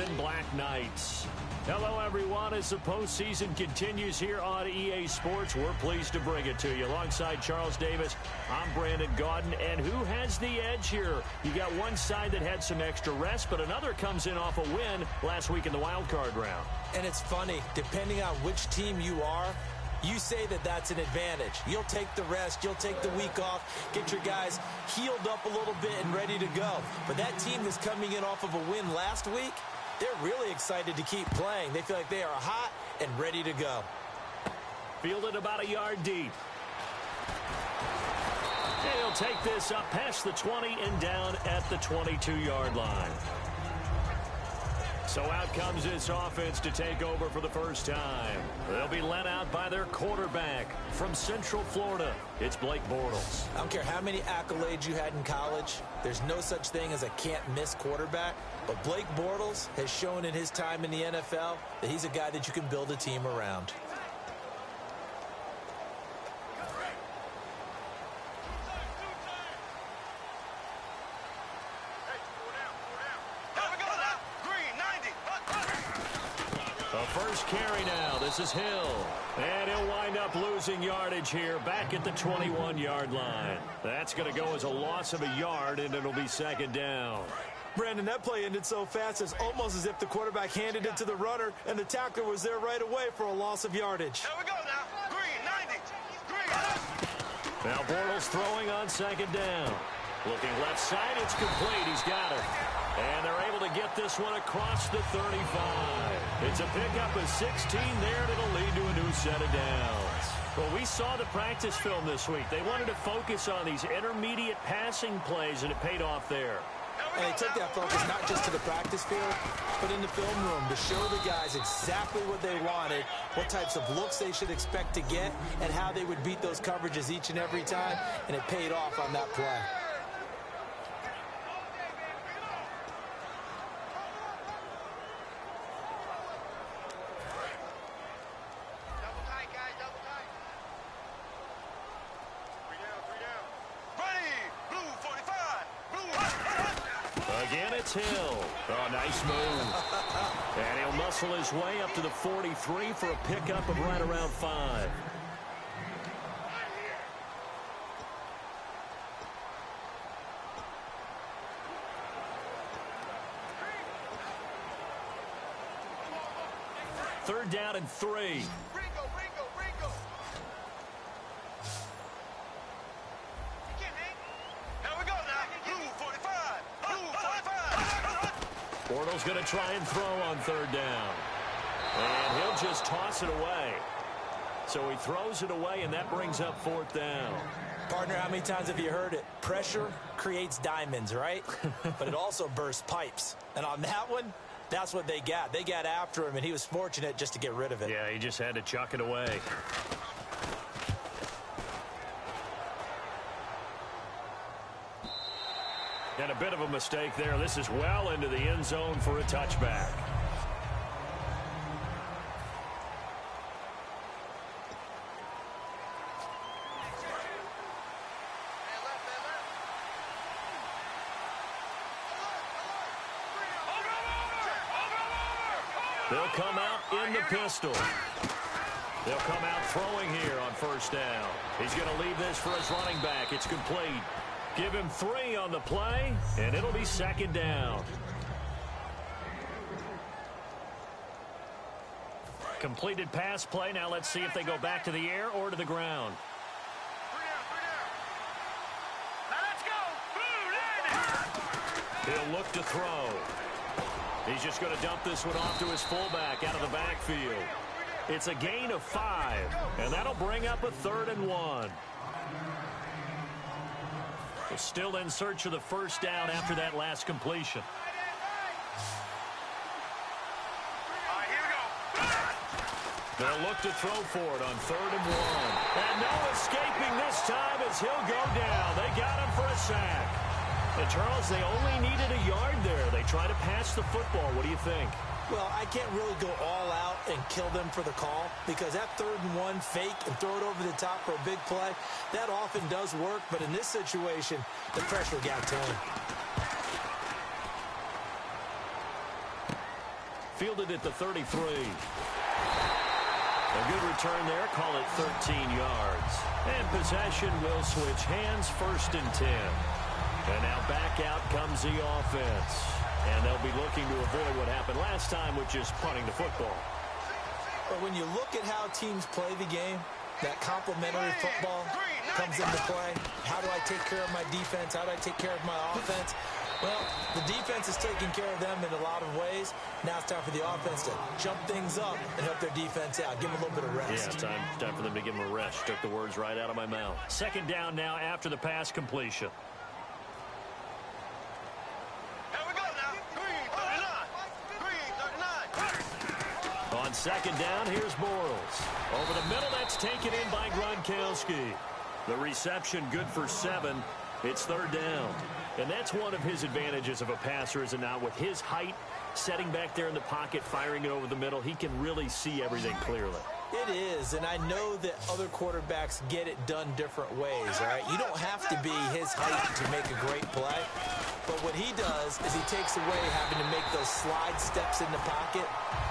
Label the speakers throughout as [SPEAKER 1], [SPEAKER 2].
[SPEAKER 1] and Black Knights. Hello, everyone. As the postseason continues here on EA Sports, we're pleased to bring it to you. Alongside Charles Davis, I'm Brandon Gaudin. And who has the edge here? You got one side that had some extra rest, but another comes in off a win last week in the wild card round.
[SPEAKER 2] And it's funny, depending on which team you are, you say that that's an advantage. You'll take the rest, you'll take the week off, get your guys healed up a little bit and ready to go. But that team that's coming in off of a win last week, they're really excited to keep playing. They feel like they are hot and ready to go.
[SPEAKER 1] Fielded about a yard deep. He'll take this up past the 20 and down at the 22-yard line. So out comes this offense to take over for the first time. They'll be led out by their quarterback from Central Florida. It's Blake Bortles.
[SPEAKER 2] I don't care how many accolades you had in college. There's no such thing as a can't-miss quarterback. But Blake Bortles has shown in his time in the NFL that he's a guy that you can build a team around.
[SPEAKER 1] First carry now. This is Hill. And he'll wind up losing yardage here back at the 21-yard line. That's going to go as a loss of a yard, and it'll be second down.
[SPEAKER 2] Brandon, that play ended so fast, it's almost as if the quarterback handed it to the runner, and the tackler was there right away for a loss of yardage.
[SPEAKER 3] Here we go now. Green, 90. Green.
[SPEAKER 1] Now Bortles throwing on second down. Looking left side, it's complete. He's got it. And they're able to get this one across the 35. It's a pickup of 16 there, and it'll lead to a new set of downs. Well, we saw the practice film this week. They wanted to focus on these intermediate passing plays, and it paid off there.
[SPEAKER 2] And they took that focus not just to the practice field, but in the film room to show the guys exactly what they wanted, what types of looks they should expect to get, and how they would beat those coverages each and every time, and it paid off on that play.
[SPEAKER 1] Again, it's Hill. Oh, nice move. And he'll muscle his way up to the 43 for a pickup of right around 5. Third down and 3. Bortles going to try and throw on third down. And he'll just toss it away. So he throws it away, and that brings up fourth down.
[SPEAKER 2] Partner, how many times have you heard it? Pressure creates diamonds, right? But it also bursts pipes. And on that one, that's what they got. They got after him, and he was fortunate just to get rid of it.
[SPEAKER 1] Yeah, he just had to chuck it away. And a bit of a mistake there. This is well into the end zone for a touchback. They'll come out in the pistol. They'll come out throwing here on first down. He's going to leave this for his running back. It's complete. Give him 3 on the play, and it'll be second down. Completed pass play. Now let's see if they go back to the air or to the ground.
[SPEAKER 3] 3 down. Now let's go.
[SPEAKER 1] He'll look to throw. He's just going to dump this one off to his fullback out of the backfield. It's a gain of 5, and that'll bring up a 3rd and 1. We're still in search of the first down after that last completion. They'll look to throw for it on 3rd and 1. And no escaping this time as he'll go down. They got him for a sack. And Charles, they only needed a yard there. They try to pass the football. What do you think?
[SPEAKER 2] Well, I can't really go all out and kill them for the call because that 3rd and 1 fake and throw it over the top for a big play, that often does work. But in this situation, the pressure got to him.
[SPEAKER 1] Fielded at the 33. A good return there. Call it 13 yards. And possession will switch hands, 1st and 10. And now back out comes the offense. And they'll be looking to avoid what happened last time, which is punting the football.
[SPEAKER 2] But when you look at how teams play the game, that complementary football comes into play. How do I take care of my defense? How do I take care of my offense? Well, the defense is taking care of them in a lot of ways. Now it's time for the offense to jump things up and help their defense out. Give them a little bit of rest.
[SPEAKER 1] Yeah, time for them to give them a rest. Took the words right out of my mouth. 2nd down now after the pass completion.
[SPEAKER 3] Here we go now. Green 39. Green 39.
[SPEAKER 1] On 2nd down, here's Bortles. Over the middle, that's taken in by Gronkowski. The reception good for 7. It's 3rd down. And that's one of his advantages of a passer, is it not? With his height, setting back there in the pocket, firing it over the middle, he can really see everything clearly.
[SPEAKER 2] It is, and I know that other quarterbacks get it done different ways, all right? You don't have to be his height to make a great play. But what he does is he takes away having to make those slide steps in the pocket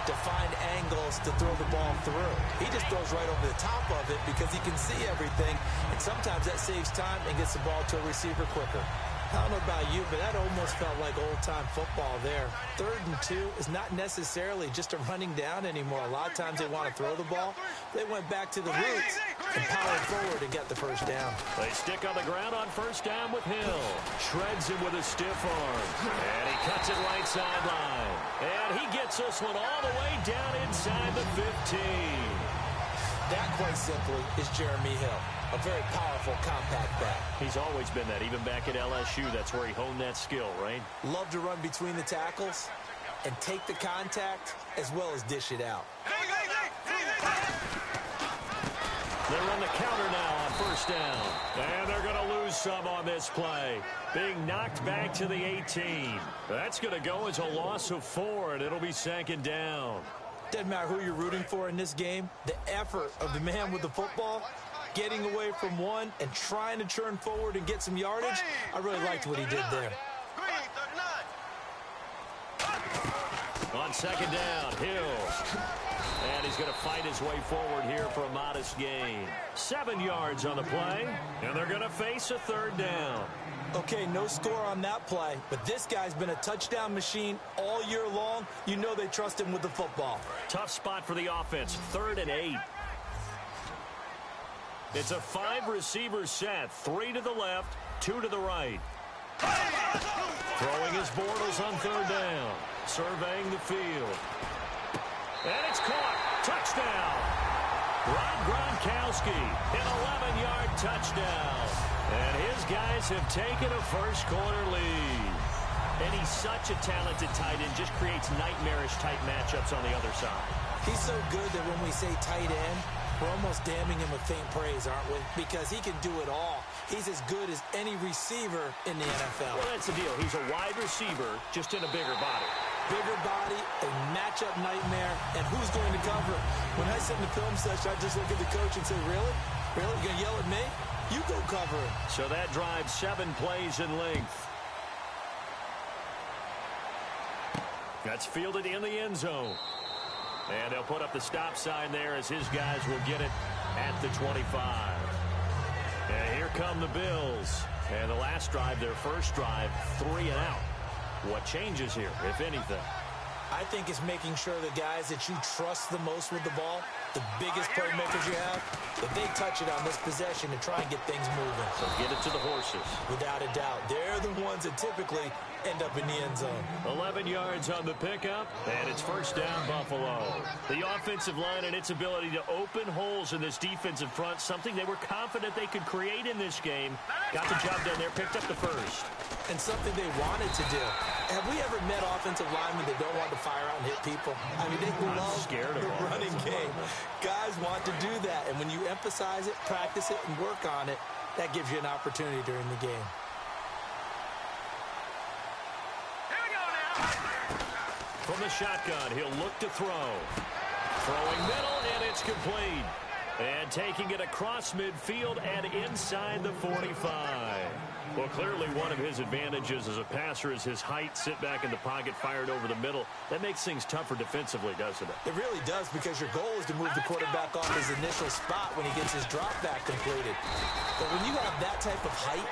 [SPEAKER 2] to find angles to throw the ball through. He just throws right over the top of it because he can see everything, and sometimes that saves time and gets the ball to a receiver quicker. I don't know about you, but that almost felt like old-time football there. 3rd and 2 is not necessarily just a running down anymore. A lot of times they want to throw the ball. They went back to the roots and powered forward and got the 1st down.
[SPEAKER 1] They stick on the ground on 1st down with Hill. Shreds him with a stiff arm. And he cuts it right sideline. And he gets this one all the way down inside the 15.
[SPEAKER 2] That, quite simply, is Jeremy Hill. A very powerful, compact back.
[SPEAKER 1] He's always been that. Even back at LSU, that's where he honed that skill, right?
[SPEAKER 2] Love to run between the tackles and take the contact as well as dish it out.
[SPEAKER 1] They run the counter now on 1st down. And they're going to lose some on this play. Being knocked back to the 18. That's going to go as a loss of 4, and it'll be 2nd down.
[SPEAKER 2] Doesn't matter who you're rooting for in this game. The effort of the man with the football, getting away from one and trying to churn forward and get some yardage, I really liked what he did there.
[SPEAKER 1] On 2nd down, Hill. And he's going to fight his way forward here for a modest gain. 7 yards on the play, and they're going to face a 3rd down.
[SPEAKER 2] Okay, no score on that play, but this guy's been a touchdown machine all year long. You know they trust him with the football.
[SPEAKER 1] Tough spot for the offense, 3rd and 8. It's a 5-receiver set, 3 to the left, 2 to the right. Throwing his Bortles on 3rd down, surveying the field. And it's caught. Touchdown. Rob Gronkowski, an 11-yard touchdown. And his guys have taken a first-quarter lead. And he's such a talented tight end, just creates nightmarish-type matchups on the other side.
[SPEAKER 2] He's so good that when we say tight end, we're almost damning him with faint praise, aren't we? Because he can do it all. He's as good as any receiver in the NFL.
[SPEAKER 1] Well, that's the deal. He's a wide receiver, just in a bigger body.
[SPEAKER 2] Bigger body, a matchup nightmare, and who's going to cover it? When I sit in the film session, I just look at the coach and say, really? Really? You going to yell at me? You go cover it.
[SPEAKER 1] So that drives 7 plays in length. That's fielded in the end zone. And they'll put up the stop sign there as his guys will get it at the 25. And here come the Bills. And the last drive, their first drive, 3 and out. What changes here, if anything?
[SPEAKER 2] I think it's making sure the guys that you trust the most with the ball, the biggest playmakers you have, that they touch it on this possession and try and get things moving.
[SPEAKER 1] So get it to the horses.
[SPEAKER 2] Without a doubt. They're the ones that typically end up in the end zone.
[SPEAKER 1] 11 yards on the pickup, and it's 1st down Buffalo. The offensive line and its ability to open holes in this defensive front, something they were confident they could create in this game. Got the job done there, picked up the first.
[SPEAKER 2] And something they wanted to do. Have we ever met offensive linemen that don't want to fire out and hit people? I mean, they love the running game. Guys want to do that, and when you emphasize it, practice it, and work on it, that gives you an opportunity during the game.
[SPEAKER 1] From the shotgun, he'll look to throw. Throwing middle, and it's complete. And taking it across midfield and inside the 45. Well, clearly one of his advantages as a passer is his height. Sit back in the pocket, fired over the middle. That makes things tougher defensively, doesn't it?
[SPEAKER 2] It really does, because your goal is to move the quarterback off his initial spot when he gets his drop back completed. But when you have that type of height,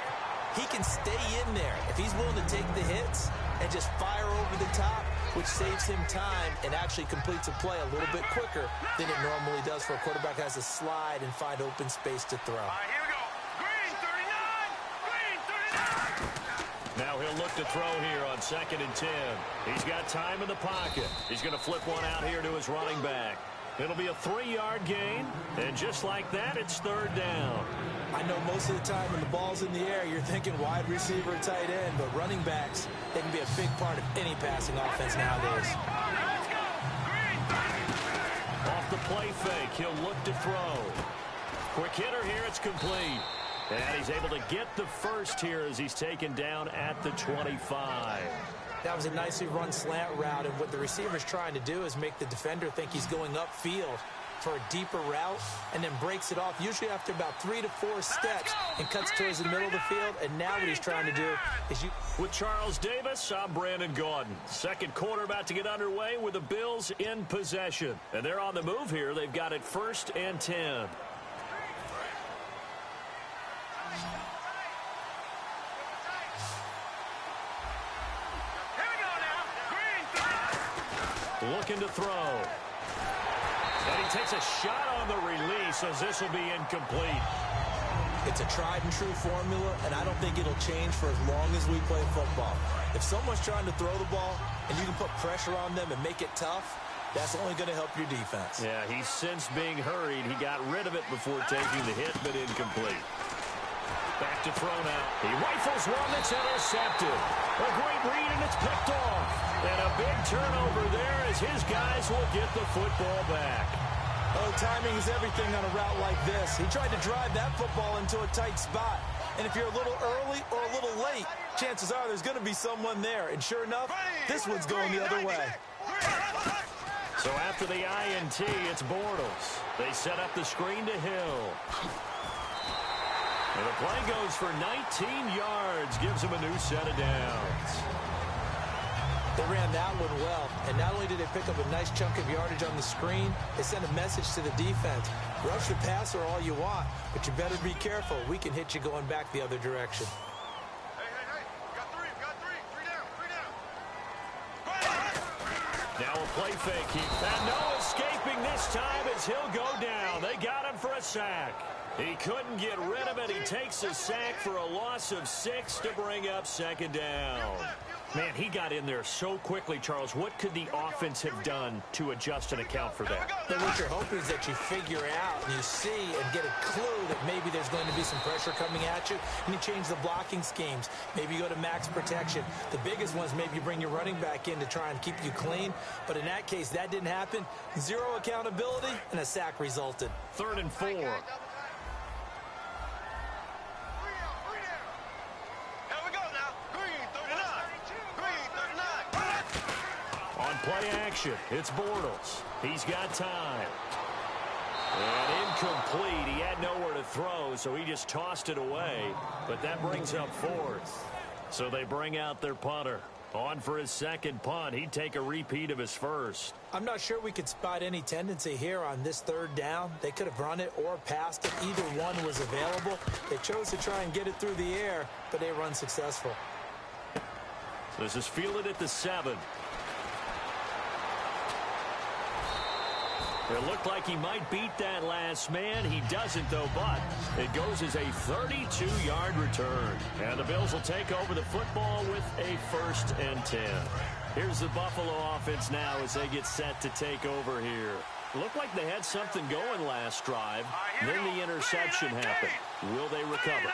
[SPEAKER 2] he can stay in there if he's willing to take the hits and just fire over the top, which saves him time and actually completes a play a little bit quicker than it normally does for a quarterback who has to slide and find open space to throw.
[SPEAKER 3] All right, here we go. Green 39. Green 39.
[SPEAKER 1] Now he'll look to throw here on 2nd and 10. He's got time in the pocket. He's going to flip one out here to his running back. It'll be a 3-yard gain, and just like that, it's 3rd down.
[SPEAKER 2] I know most of the time when the ball's in the air, you're thinking wide receiver, tight end, but running backs, they can be a big part of any passing offense nowadays.
[SPEAKER 3] Let's go. Green 30.
[SPEAKER 1] Off the play fake, he'll look to throw. Quick hitter here, it's complete. And he's able to get the first here as he's taken down at the 25.
[SPEAKER 2] That was a nicely run slant route, and what the receiver's trying to do is make the defender think he's going upfield for a deeper route, and then breaks it off, usually after about 3 to 4 steps, and cuts towards the middle of the field. And now what he's trying to do is
[SPEAKER 1] With Charles Davis, I'm Brandon Gaudin. Second quarter about to get underway with the Bills in possession. And they're on the move here. They've got it 1st and 10.
[SPEAKER 3] Here we go now. Green 30.
[SPEAKER 1] Looking to throw. And he takes a shot on the release as this will be incomplete.
[SPEAKER 2] It's a tried-and-true formula, and I don't think it'll change for as long as we play football. If someone's trying to throw the ball and you can put pressure on them and make it tough, that's only going to help your defense.
[SPEAKER 1] Yeah, he's since being hurried. He got rid of it before taking the hit, but incomplete. Back to throw now. He rifles one that's intercepted. A great read, and it's picked off. And a big turnover there as his guys will get the football back.
[SPEAKER 2] Oh, timing is everything on a route like this. He tried to drive that football into a tight spot. And if you're a little early or a little late, chances are there's going to be someone there. And sure enough, this one's going the other way.
[SPEAKER 1] So after the INT, it's Bortles. They set up the screen to Hill. And the play goes for 19 yards, gives him a new set of downs.
[SPEAKER 2] They ran that one well, and not only did they pick up a nice chunk of yardage on the screen, they sent a message to the defense. Rush the passer all you want, but you better be careful. We can hit you going back the other direction.
[SPEAKER 3] Hey. Got three.
[SPEAKER 1] Now a play fake. And no escaping this time as he'll go down. They got him for a sack. He couldn't get rid of it. He takes a sack for a loss of 6 to bring up 2nd down. Man, he got in there so quickly, Charles. What could the offense have done to adjust and account for that?
[SPEAKER 2] But what you're hoping is that you figure out and you see and get a clue that maybe there's going to be some pressure coming at you, and you change the blocking schemes. Maybe you go to max protection. The biggest ones, maybe you bring your running back in to try and keep you clean. But in that case, that didn't happen. 0 accountability, and a sack resulted.
[SPEAKER 1] 3rd and 4. Play action. It's Bortles. He's got time. And incomplete. He had nowhere to throw, so he just tossed it away. But that brings up 4th. So they bring out their punter. On for his 2nd punt. He'd take a repeat of his 1st.
[SPEAKER 2] I'm not sure we could spot any tendency here on this 3rd down. They could have run it or passed it. Either one was available. They chose to try and get it through the air, but they were unsuccessful.
[SPEAKER 1] So this is fielded at the 7. It looked like he might beat that last man. He doesn't, though, but it goes as a 32-yard return. And the Bills will take over the football with a 1st and 10. Here's the Buffalo offense now as they get set to take over here. Looked like they had something going last drive. Then the interception happened. Will they recover?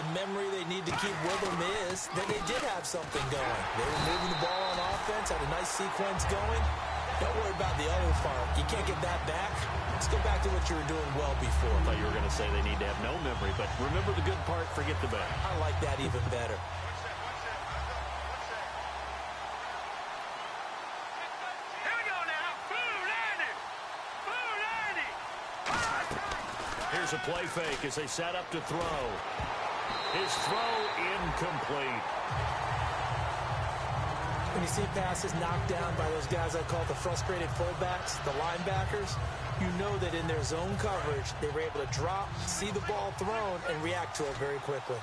[SPEAKER 2] The memory they need to keep with them is that they did have something going. They were moving the ball on offense, had a nice sequence going. Don't worry about the other part. You can't get that back. Let's go back to what you were doing well before.
[SPEAKER 1] I thought you were going to say they need to have no memory, but remember the good part, forget the bad.
[SPEAKER 2] I like that even better.
[SPEAKER 3] Here we go now. Boo, 90.
[SPEAKER 1] Here's a play fake as they set up to throw. His throw incomplete.
[SPEAKER 2] When you see passes knocked down by those guys I call the frustrated fullbacks, the linebackers, you know that in their zone coverage, they were able to drop, see the ball thrown, and react to it very quickly.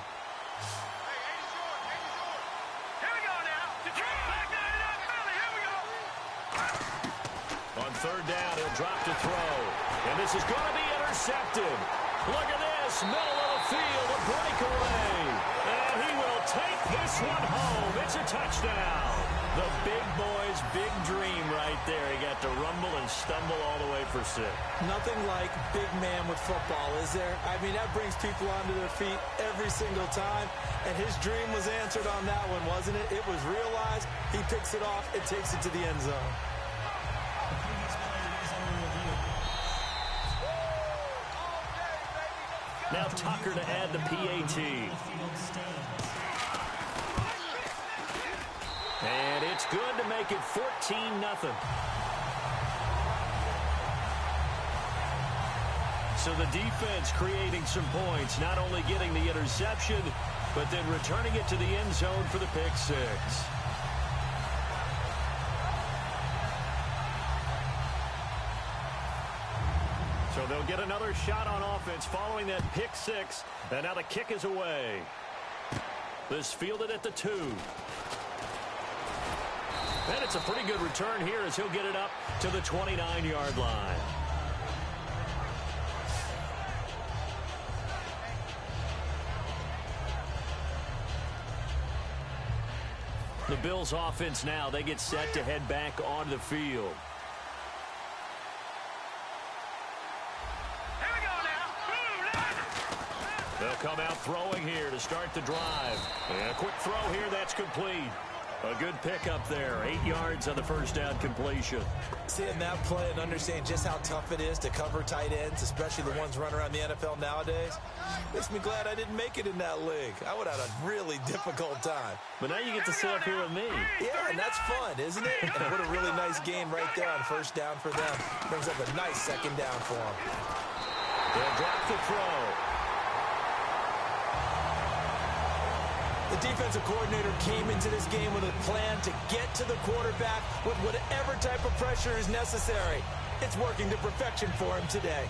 [SPEAKER 1] On third down, he'll drop to throw. And this is going to be intercepted. Look at this, middle of the field, a breakaway. And he will take this one home. It's a touchdown. The big boy's big dream right there. He got to rumble and stumble all the way for 6.
[SPEAKER 2] Nothing like big man with football, is there? I mean, that brings people onto their feet every single time. And his dream was answered on that one, wasn't it? It was realized. He picks it off and takes it to the end zone.
[SPEAKER 1] Now Tucker to add the PAT. And it's good to make it 14-0. So the defense creating some points, not only getting the interception, but then returning it to the end zone for the pick 6. So they'll get another shot on offense following that pick 6. And now the kick is away. This fielded at the 2. And it's a pretty good return here as he'll get it up to the 29-yard line. The Bills offense now, they get set to head back onto the field. They'll come out throwing here to start the drive. And a quick throw here, that's complete. A good pickup there. 8 yards on the first down completion.
[SPEAKER 2] Seeing that play and understanding just how tough it is to cover tight ends, especially the ones running around the NFL nowadays, makes me glad I didn't make it in that league. I would have had a really difficult time.
[SPEAKER 1] But now you get to sit up here with me.
[SPEAKER 2] Yeah, and that's fun, isn't it? And what a really nice game right there on first down for them. Brings up a nice second down for them.
[SPEAKER 1] They'll drop the throw.
[SPEAKER 2] The defensive coordinator came into this game with a plan to get to the quarterback with whatever type of pressure is necessary. It's working to perfection for him today.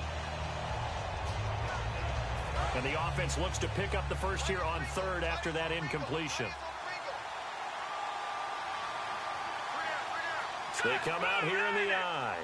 [SPEAKER 1] And the offense looks to pick up the first here on third after that incompletion. They come out here in the eye.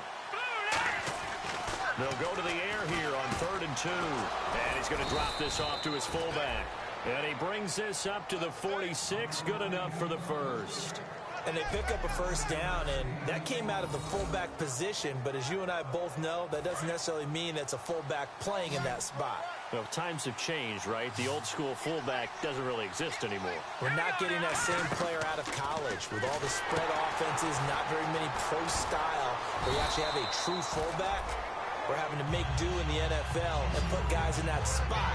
[SPEAKER 1] They'll go to the air here on 3rd and 2. And he's going to drop this off to his fullback. And he brings this up to the 46. Good enough for the first.
[SPEAKER 2] And they pick up a first down, and that came out of the fullback position. But as you and I both know, that doesn't necessarily mean it's a fullback playing in that spot.
[SPEAKER 1] Well, times have changed, right? The old school fullback doesn't really exist anymore.
[SPEAKER 2] We're not getting that same player out of college with all the spread offenses, not very many pro style, where you actually have a true fullback. We're having to make do in the NFL and put guys in that spot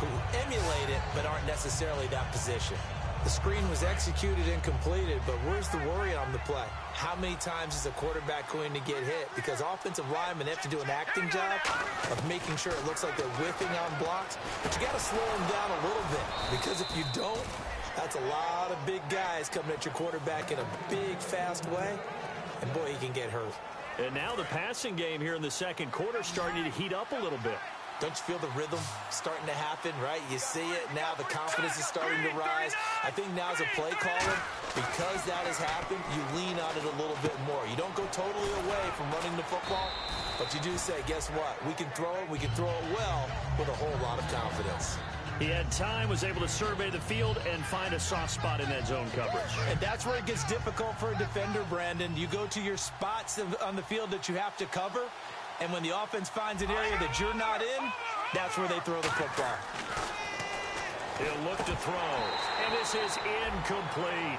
[SPEAKER 2] who emulate it but aren't necessarily that position. The screen was executed and completed, but where's the worry on the play? How many times is a quarterback going to get hit? Because offensive linemen have to do an acting job of making sure it looks like they're whiffing on blocks, but you got to slow them down a little bit, because if you don't, that's a lot of big guys coming at your quarterback in a big, fast way, and boy, he can get hurt.
[SPEAKER 1] And now the passing game here in the second quarter starting to heat up a little bit.
[SPEAKER 2] Don't you feel the rhythm starting to happen, right? You see it now. The confidence is starting to rise. I think now as a play caller, because that has happened, you lean on it a little bit more. You don't go totally away from running the football, but you do say, guess what? We can throw it. We can throw it well with a whole lot of confidence.
[SPEAKER 1] He had time, was able to survey the field and find a soft spot in that zone coverage.
[SPEAKER 2] And that's where it gets difficult for a defender, Brandon. You go to your spots on the field that you have to cover, and when the offense finds an area that you're not in, that's where they throw the football.
[SPEAKER 1] He'll look to throw, and this is incomplete.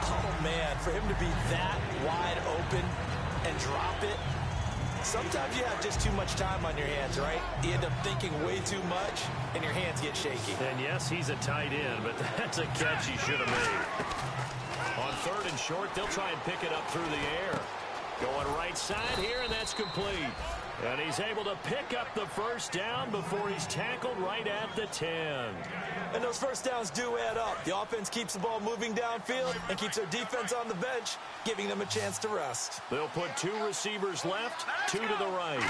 [SPEAKER 2] Oh, man, for him to be that wide open and drop it, sometimes you have just too much time on your hands, right? You end up thinking way too much, and your hands get shaky.
[SPEAKER 1] And yes, he's a tight end, but that's a catch he should have made. On 3rd and short, they'll try and pick it up through the air. Going right side here, and that's complete. And he's able to pick up the first down before he's tackled right at the 10.
[SPEAKER 2] And those first downs do add up. The offense keeps the ball moving downfield and keeps their defense on the bench, giving them a chance to rest.
[SPEAKER 1] They'll put 2 receivers left, 2 to the right.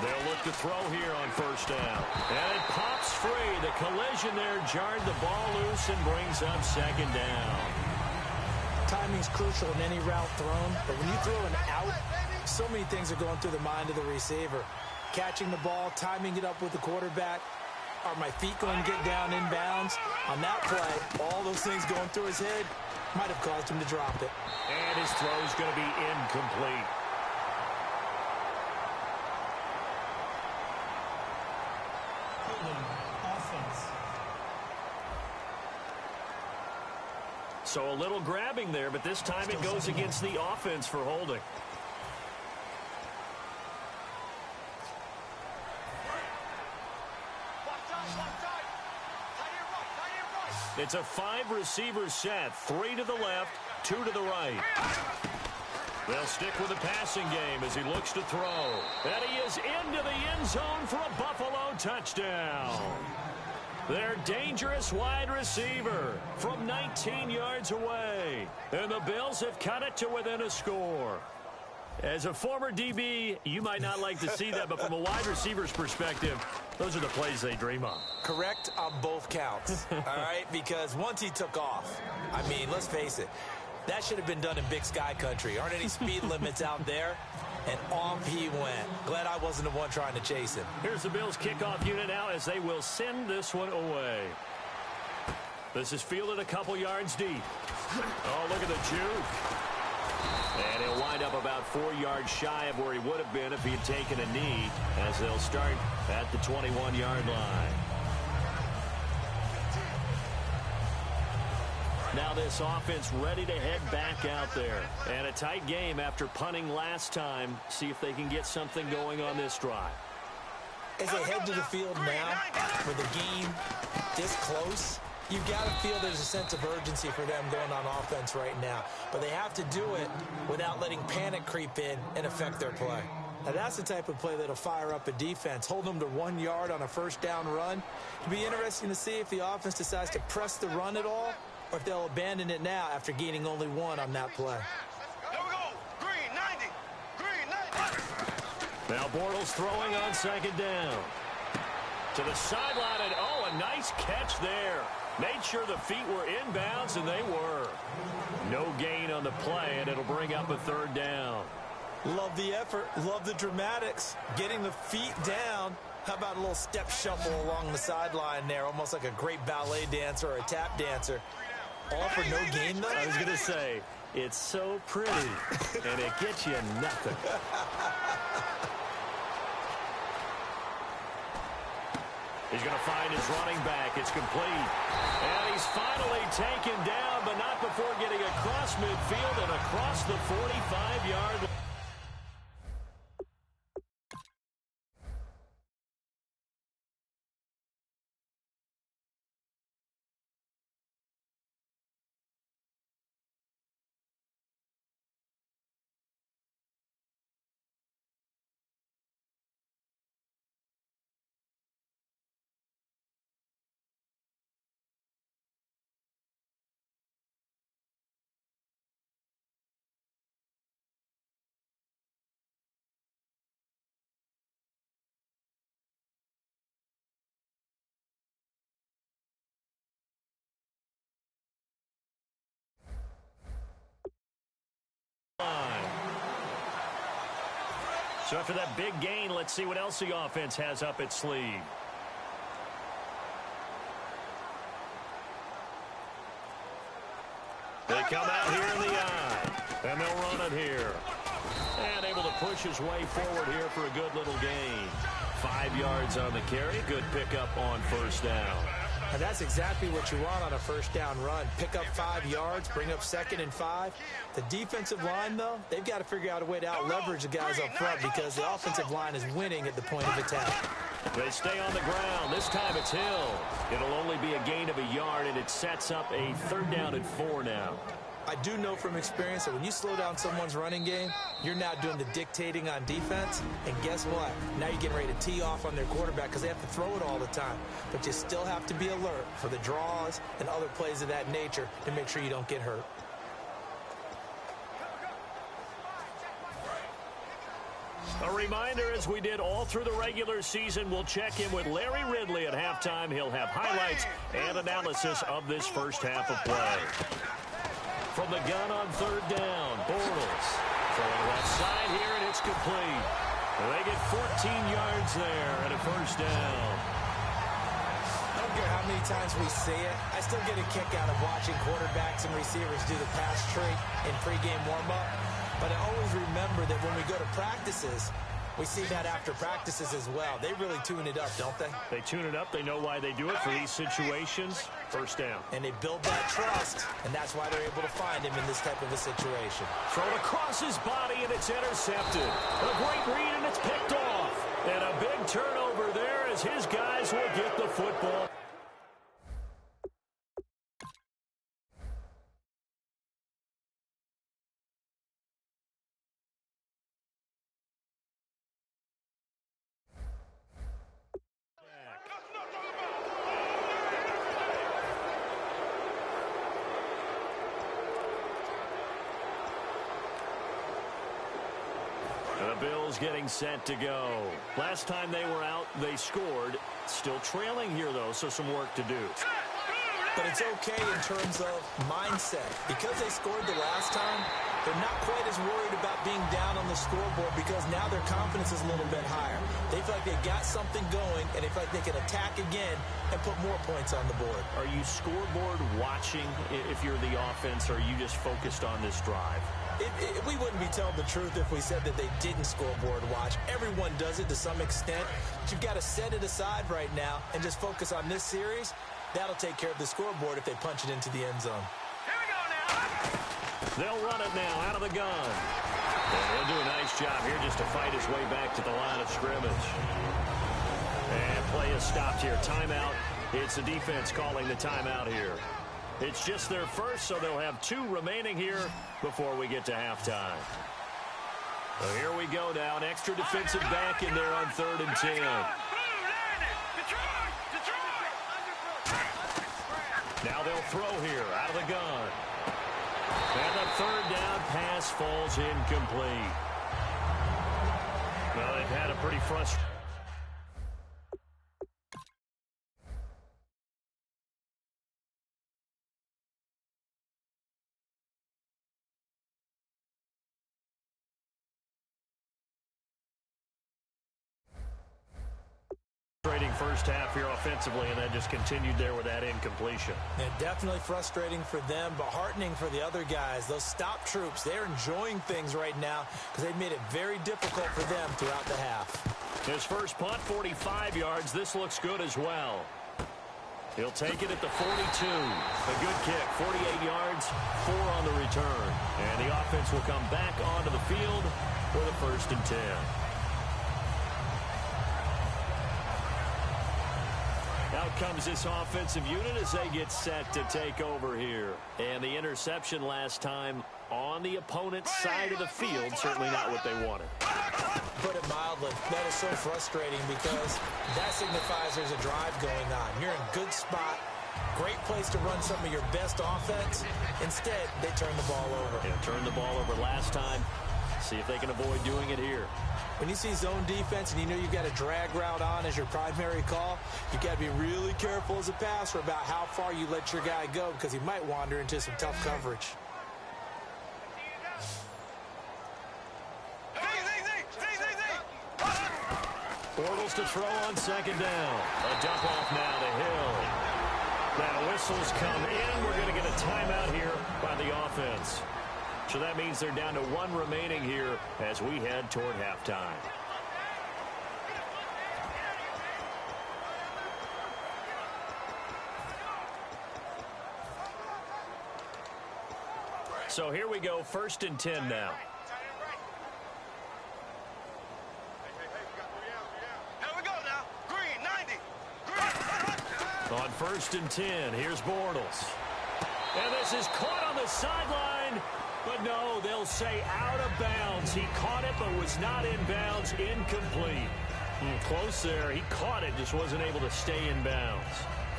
[SPEAKER 1] They'll look to throw here on first down. And it pops free. The collision there jarred the ball loose and brings up second down.
[SPEAKER 2] Timing's crucial in any route thrown, but when you throw an out, so many things are going through the mind of the receiver. Catching the ball, timing it up with the quarterback. Are my feet going to get down inbounds? On that play, all those things going through his head might have caused him to drop it.
[SPEAKER 1] And his throw's going to be incomplete. So a little grabbing there, but this time it goes against the offense for holding. It's a 5-receiver set, 3 to the left, 2 to the right. They'll stick with the passing game as he looks to throw. And he is into the end zone for a Buffalo touchdown. Their dangerous wide receiver from 19 yards away. And the Bills have cut it to within a score. As a former DB, you might not like to see that, but from a wide receiver's perspective, those are the plays they dream of.
[SPEAKER 2] Correct on both counts, all right? Because once he took off, I mean, let's face it, that should have been done in Big Sky country. Aren't any speed limits out there? And off he went. Glad I wasn't the one trying to chase him.
[SPEAKER 1] Here's the Bills kickoff unit now as they will send this one away. This is fielded a couple yards deep. Oh, look at the juke. And he'll wind up about 4 yards shy of where he would have been if he had taken a knee, as they'll start at the 21-yard line. Now this offense ready to head back out there. And a tight game after punting last time. See if they can get something going on this drive.
[SPEAKER 2] As they head to the field now, with the game this close, you've got to feel there's a sense of urgency for them going on offense right now. But they have to do it without letting panic creep in and affect their play. Now that's the type of play that'll fire up a defense. Hold them to 1 yard on a first down run. It'll be interesting to see if the offense decides to press the run at all, or if they'll abandon it now after gaining only 1 on that play.
[SPEAKER 3] Here we go. Green 90. Green 90.
[SPEAKER 1] Now Bortles throwing on second down. To the sideline, and oh, a nice catch there. Made sure the feet were inbounds, and they were. No gain on the play, and it'll bring up a third down.
[SPEAKER 2] Love the effort. Love the dramatics. Getting the feet down. How about a little step shuffle along the sideline there, almost like a great ballet dancer or a tap dancer. All for no gain, though?
[SPEAKER 1] I was going to say, it's so pretty, and it gets you nothing. He's going to find his running back. It's complete. And he's finally taken down, but not before getting across midfield and across the 45-yard line. So after that big gain, let's see what else the offense has up its sleeve. They come out here in the eye, and they'll run it here. And able to push his way forward here for a good little gain. 5 yards on the carry. Good pickup on first down.
[SPEAKER 2] And that's exactly what you want on a first down run. Pick up 5 yards, bring up 2nd and 5. The defensive line, though, they've got to figure out a way to out-leverage the guys up front because the offensive line is winning at the point of attack.
[SPEAKER 1] They stay on the ground. This time it's Hill. It'll only be a gain of a yard, and it sets up a 3rd down and 4 now.
[SPEAKER 2] I do know from experience that when you slow down someone's running game, you're now doing the dictating on defense. And guess what? Now you're getting ready to tee off on their quarterback because they have to throw it all the time. But you still have to be alert for the draws and other plays of that nature to make sure you don't get hurt.
[SPEAKER 1] A reminder, as we did all through the regular season, we'll check in with Larry Ridley at halftime. He'll have highlights and analysis of this first half of play. From the gun on third down, Bortles throwing left side here, and it's complete. They get 14 yards there and a first down.
[SPEAKER 2] I don't care how many times we see it. I still get a kick out of watching quarterbacks and receivers do the pass tree in pregame warm-up. But I always remember that when we go to practices, we see that after practices as well. They really tune it up, don't they?
[SPEAKER 1] They tune it up. They know why they do it for these situations. First down.
[SPEAKER 2] And they build that trust, and that's why they're able to find him in this type of a situation.
[SPEAKER 1] Thrown across his body, and it's intercepted. A great read, and it's picked off. And a big turnover there as his guys will get the football. The Bills getting set to go. Last time they were out, they scored. Still trailing here, though, so some work to do.
[SPEAKER 2] But it's okay in terms of mindset. Because they scored the last time, they're not quite as worried about being down on the scoreboard because now their confidence is a little bit higher. They feel like they've got something going, and they feel like they can attack again and put more points on the board.
[SPEAKER 1] Are you scoreboard watching if you're the offense, or are you just focused on this drive?
[SPEAKER 2] We wouldn't be telling the truth if we said that they didn't scoreboard watch. Everyone does it to some extent. But you've got to set it aside right now and just focus on this series. That'll take care of the scoreboard if they punch it into the end zone.
[SPEAKER 3] Here we go now.
[SPEAKER 1] They'll run it now out of the gun. And he'll do a nice job here just to fight his way back to the line of scrimmage. And play is stopped here. Timeout. It's the defense calling the timeout here. It's just their first, so they'll have 2 remaining here before we get to halftime. So here we go now. An extra defensive back in there on 3rd and 10. Now they'll throw here out of the gun. And the 3rd down pass falls incomplete. Well, they've had a pretty frustrating. First half here offensively, and then just continued there with that incompletion.
[SPEAKER 2] Yeah, definitely frustrating for them, but heartening for the other guys. Those stop troops, they're enjoying things right now because they've made it very difficult for them throughout the half.
[SPEAKER 1] His first punt, 45 yards. This looks good as well. He'll take it at the 42. A good kick, 48 yards, 4 on the return. And the offense will come back onto the field with a 1st and 10. Out comes this offensive unit as they get set to take over here. And the interception last time on the opponent's side of the field, certainly not what they wanted.
[SPEAKER 2] Put it mildly, that is so frustrating because that signifies there's a drive going on. You're in a good spot, great place to run some of your best offense. Instead, they turn the ball over.
[SPEAKER 1] Yeah, turned the ball over last time. See if they can avoid doing it here.
[SPEAKER 2] When you see zone defense and you know you've got a drag route on as your primary call, you've got to be really careful as a passer about how far you let your guy go because he might wander into some tough coverage.
[SPEAKER 1] Bortles to throw on 2nd down. A dump off now to Hill. Now whistles come in. We're going to get a timeout here by the offense. So that means they're down to 1 remaining here as we head toward halftime. So here we go, 1st and 10 now.
[SPEAKER 3] Here we go now. Green, 90. Green.
[SPEAKER 1] On 1st and 10, here's Bortles. And this is caught on the sideline. But no, they'll say out of bounds. He caught it but was not in bounds. Incomplete. Close there. He caught it, just wasn't able to stay in bounds.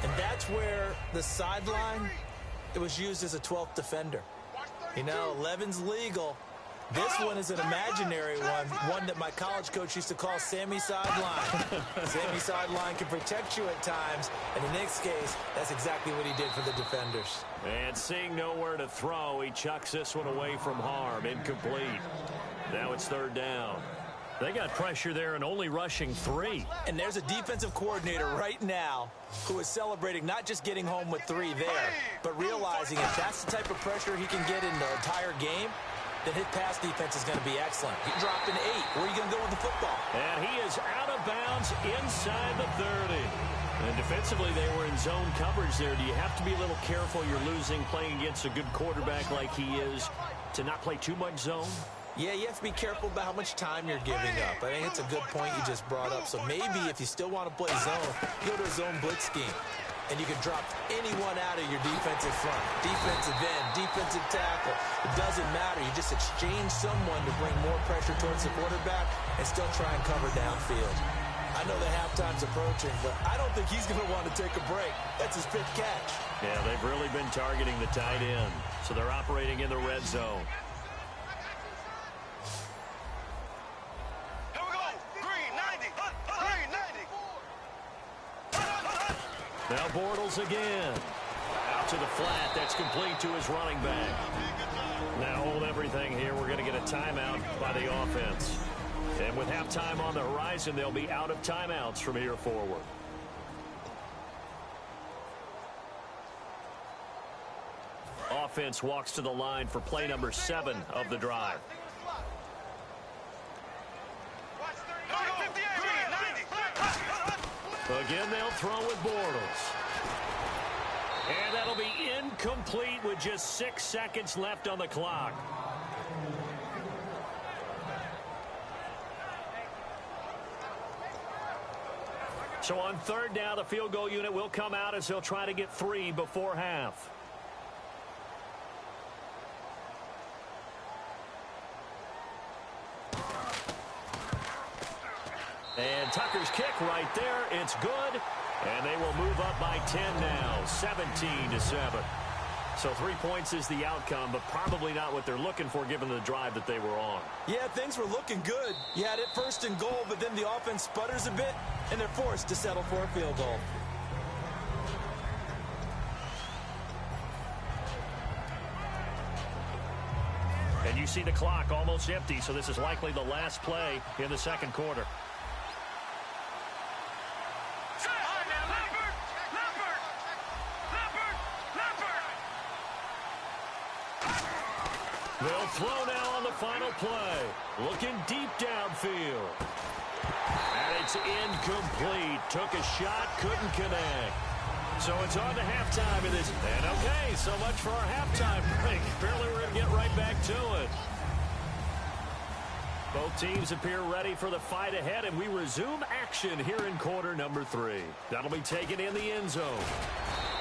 [SPEAKER 2] And that's where the sideline, it was used as a 12th defender. You know, 11's legal. This one is an imaginary one that my college coach used to call Sammy Sideline. Sammy Sideline can protect you at times, and in this case, that's exactly what he did for the defenders.
[SPEAKER 1] And seeing nowhere to throw, he chucks this one away from harm. Incomplete. Now it's third down. They got pressure there and only rushing 3.
[SPEAKER 2] And there's a defensive coordinator right now who is celebrating not just getting home with 3 there, but realizing if that's the type of pressure he can get in the entire game, then his pass defense is going to be excellent. He dropped an 8. Where are you going to go with the football?
[SPEAKER 1] And he is out of bounds inside the 30. And defensively, they were in zone coverage there. Do you have to be a little careful? You're losing playing against a good quarterback like he is to not play too much zone?
[SPEAKER 2] Yeah, you have to be careful about how much time you're giving up. I think it's a good point you just brought up. So maybe if you still want to play zone, go to a zone blitz scheme. And you can drop anyone out of your defensive front. Defensive end, defensive tackle. It doesn't matter. You just exchange someone to bring more pressure towards the quarterback and still try and cover downfield. I know the halftime's approaching, but I don't think he's going to want to take a break. That's his 5th catch.
[SPEAKER 1] Yeah, they've really been targeting the tight end. So they're operating in the red zone.
[SPEAKER 3] Here we go. Green 90. Green 90.
[SPEAKER 1] Now Bortles again. Out to the flat. That's complete to his running back. Now hold everything here. We're going to get a timeout by the offense. And with halftime on the horizon, they'll be out of timeouts from here forward. Offense walks to the line for play number 7 of the drive. Again, they'll throw with Bortles. And that'll be incomplete with just 6 seconds left on the clock. So on third down, the field goal unit will come out as they'll try to get 3 before half. And Tucker's kick right there. It's good. And they will move up by 10 now, 17-7. So 3 points is the outcome, but probably not what they're looking for given the drive that they were on.
[SPEAKER 2] Yeah, things were looking good. You had it first and goal, but then the offense sputters a bit, and they're forced to settle for a field goal.
[SPEAKER 1] And you see the clock almost empty, so this is likely the last play in the second quarter. They'll throw now on the final play. Looking deep downfield. And it's incomplete. Took a shot, couldn't connect. So it's on to halftime in this. And okay, so much for our halftime break. Apparently we're going to get right back to it. Both teams appear ready for the fight ahead, and we resume action here in quarter number 3. That'll be taken in the end zone.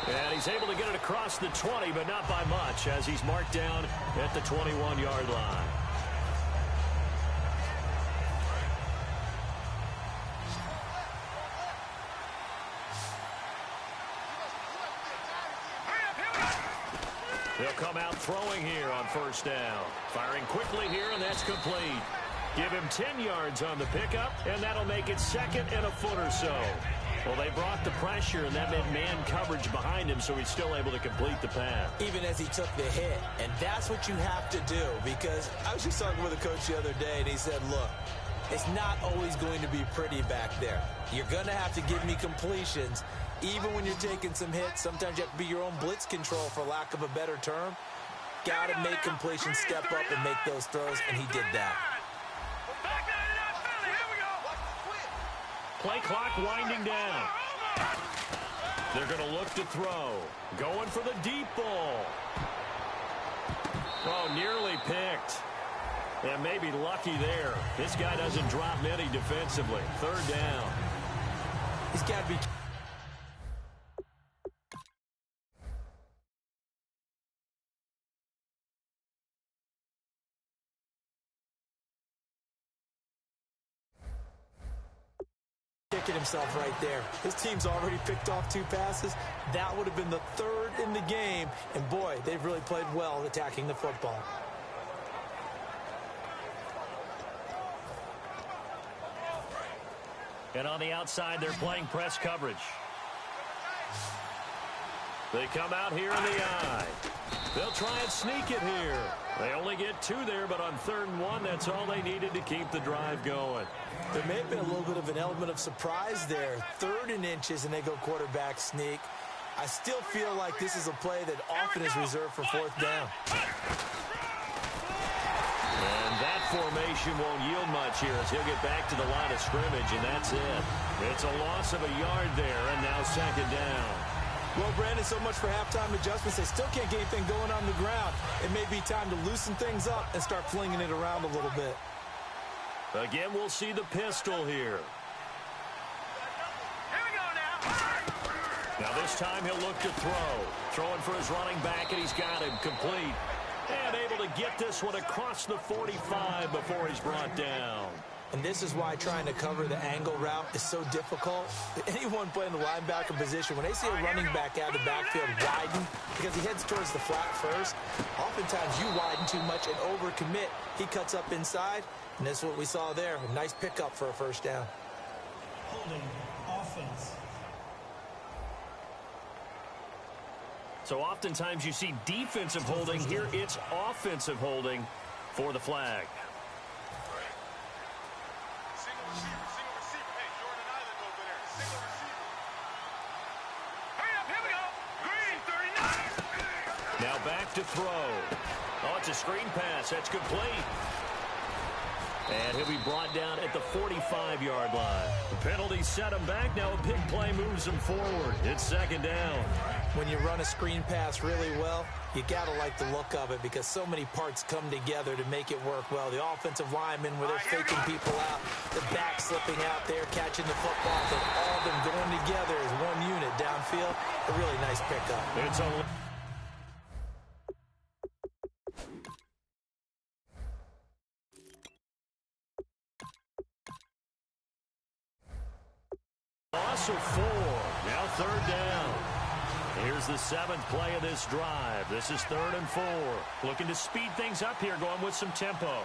[SPEAKER 1] And he's able to get it across the 20, but not by much, as he's marked down at the 21-yard line. They'll come out throwing here on first down. Firing quickly here, and that's complete. Give him 10 yards on the pickup, and that'll make it 2nd and a foot or so. Well, they brought the pressure, and that meant man coverage behind him, so he's still able to complete the pass.
[SPEAKER 2] Even as he took the hit. And that's what you have to do, because I was just talking with a coach the other day, and he said, look, it's not always going to be pretty back there. You're going to have to give me completions. Even when you're taking some hits, sometimes you have to be your own blitz control, for lack of a better term. Got to make completions, step up, and make those throws, and he did that.
[SPEAKER 1] Play clock winding down. They're going to look to throw. Going for the deep ball. Oh, nearly picked. And maybe lucky there. This guy doesn't drop many defensively. Third down.
[SPEAKER 2] He's got to be kicking himself right there. His team's already picked off 2 passes. That would have been the 3rd in the game. And, boy, they've really played well attacking the football.
[SPEAKER 1] And on the outside, they're playing press coverage. They come out here in the eye. They'll try and sneak it here. They only get 2 there, but on 3rd and 1, that's all they needed to keep the drive going.
[SPEAKER 2] There may have been a little bit of an element of surprise there. 3rd and inches, and they go quarterback sneak. I still feel like this is a play that often is reserved for 4th down.
[SPEAKER 1] And that formation won't yield much here as he'll get back to the line of scrimmage, and that's it. It's a loss of a yard there, and now 2nd down.
[SPEAKER 2] Well, Brandon, so much for halftime adjustments. They still can't get anything going on the ground. It may be time to loosen things up and start flinging it around a little bit.
[SPEAKER 1] Again, we'll see the pistol here.
[SPEAKER 3] Here we go now.
[SPEAKER 1] Now this time he'll look to throw. Throwing for his running back, and he's got him complete. And able to get this one across the 45 before he's brought down.
[SPEAKER 2] And this is why trying to cover the angle route is so difficult. Anyone playing the linebacker position, when they see a running back out of the backfield widen, because he heads towards the flat first, oftentimes you widen too much and overcommit. He cuts up inside, and this is what we saw there. A nice pickup for a 1st down.
[SPEAKER 4] Holding offense.
[SPEAKER 1] So oftentimes you see defensive holding. Here it's offensive holding for the flag.
[SPEAKER 3] Single receiver. Hey, Jordan Island over there. Single receiver. Hurry up, here we go. Green, 39.
[SPEAKER 1] Now back to throw. Oh, it's a screen pass. That's complete. And he'll be brought down at the 45-yard line. The penalty set him back. Now a big play moves him forward. It's 2nd down.
[SPEAKER 2] When you run a screen pass really well, you got to like the look of it because so many parts come together to make it work well. The offensive linemen, where they're faking people out, the back slipping out there, catching the football, and all of them going together as one unit downfield. A really nice pickup.
[SPEAKER 1] It's a loss of 4. Now 3rd down. Here's the 7th play of this drive. This is 3rd and 4. Looking to speed things up here, going with some tempo.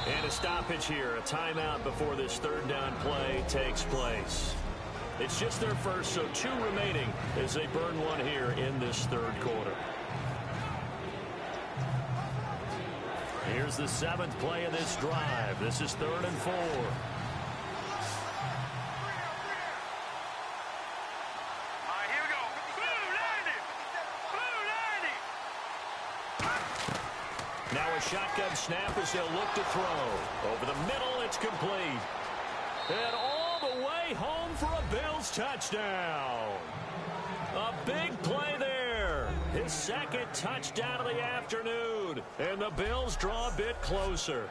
[SPEAKER 1] And a stoppage here, a timeout before this 3rd down play takes place. It's just their first, so 2 remaining as they burn one here in this 3rd quarter. Here's the 7th play of this drive. This is 3rd and 4. Now a shotgun snap as they'll look to throw. Over the middle, it's complete. And all the way home for a Bills touchdown. A big play there. His 2nd touchdown of the afternoon. And the Bills draw a bit closer.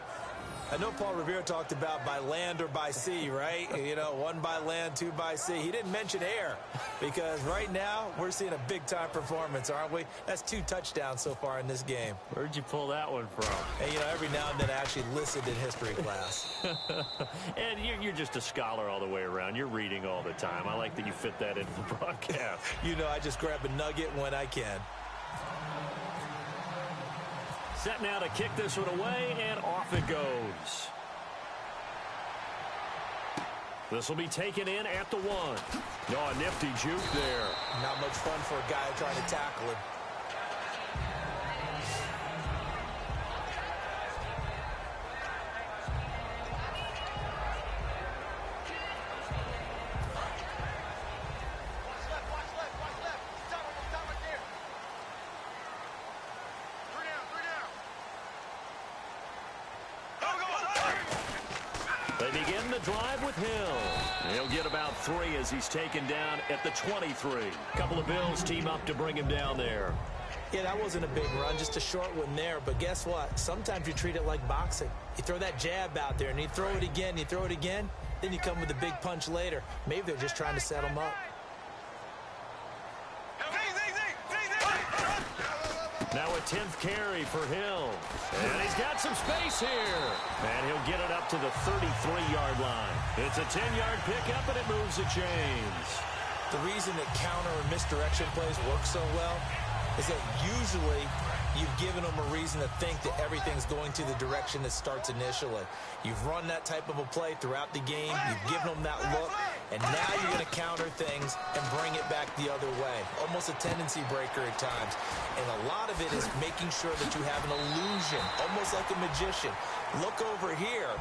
[SPEAKER 2] I know Paul Revere talked about by land or by sea, right? You know, 1 by land, 2 by sea. He didn't mention air because right now we're seeing a big-time performance, aren't we? That's 2 touchdowns so far in this game.
[SPEAKER 1] Where'd you pull that one from?
[SPEAKER 2] And, you know, every now and then I actually listened in history class.
[SPEAKER 1] And you're just a scholar all the way around. You're reading all the time. I like that you fit that into the broadcast.
[SPEAKER 2] You know, I just grab a nugget when I can.
[SPEAKER 1] Set now to kick this one away, and off it goes. This will be taken in at the 1. Oh, a nifty juke there.
[SPEAKER 2] Not much fun for a guy trying to tackle him.
[SPEAKER 1] Drive with Hill. He'll get about 3 as he's taken down at the 23. A couple of Bills team up to bring him down there.
[SPEAKER 2] Yeah, that wasn't a big run, just a short one there. But guess what? Sometimes you treat it like boxing. You throw that jab out there, and you throw it again, then you come with a big punch later. Maybe they're just trying to set him up.
[SPEAKER 1] Now a 10th carry for Hill. And he's got some space here. And he'll get it up to the 33-yard line. It's a 10-yard pickup, and it moves the chains.
[SPEAKER 2] The reason that counter and misdirection plays work so well is that usually you've given them a reason to think that everything's going to the direction it starts initially. You've run that type of a play throughout the game. You've given them that look, and now you're going to counter things and bring it back the other way. Almost a tendency breaker at times. And a lot of it is making sure that you have an illusion, almost like a magician. Look over here,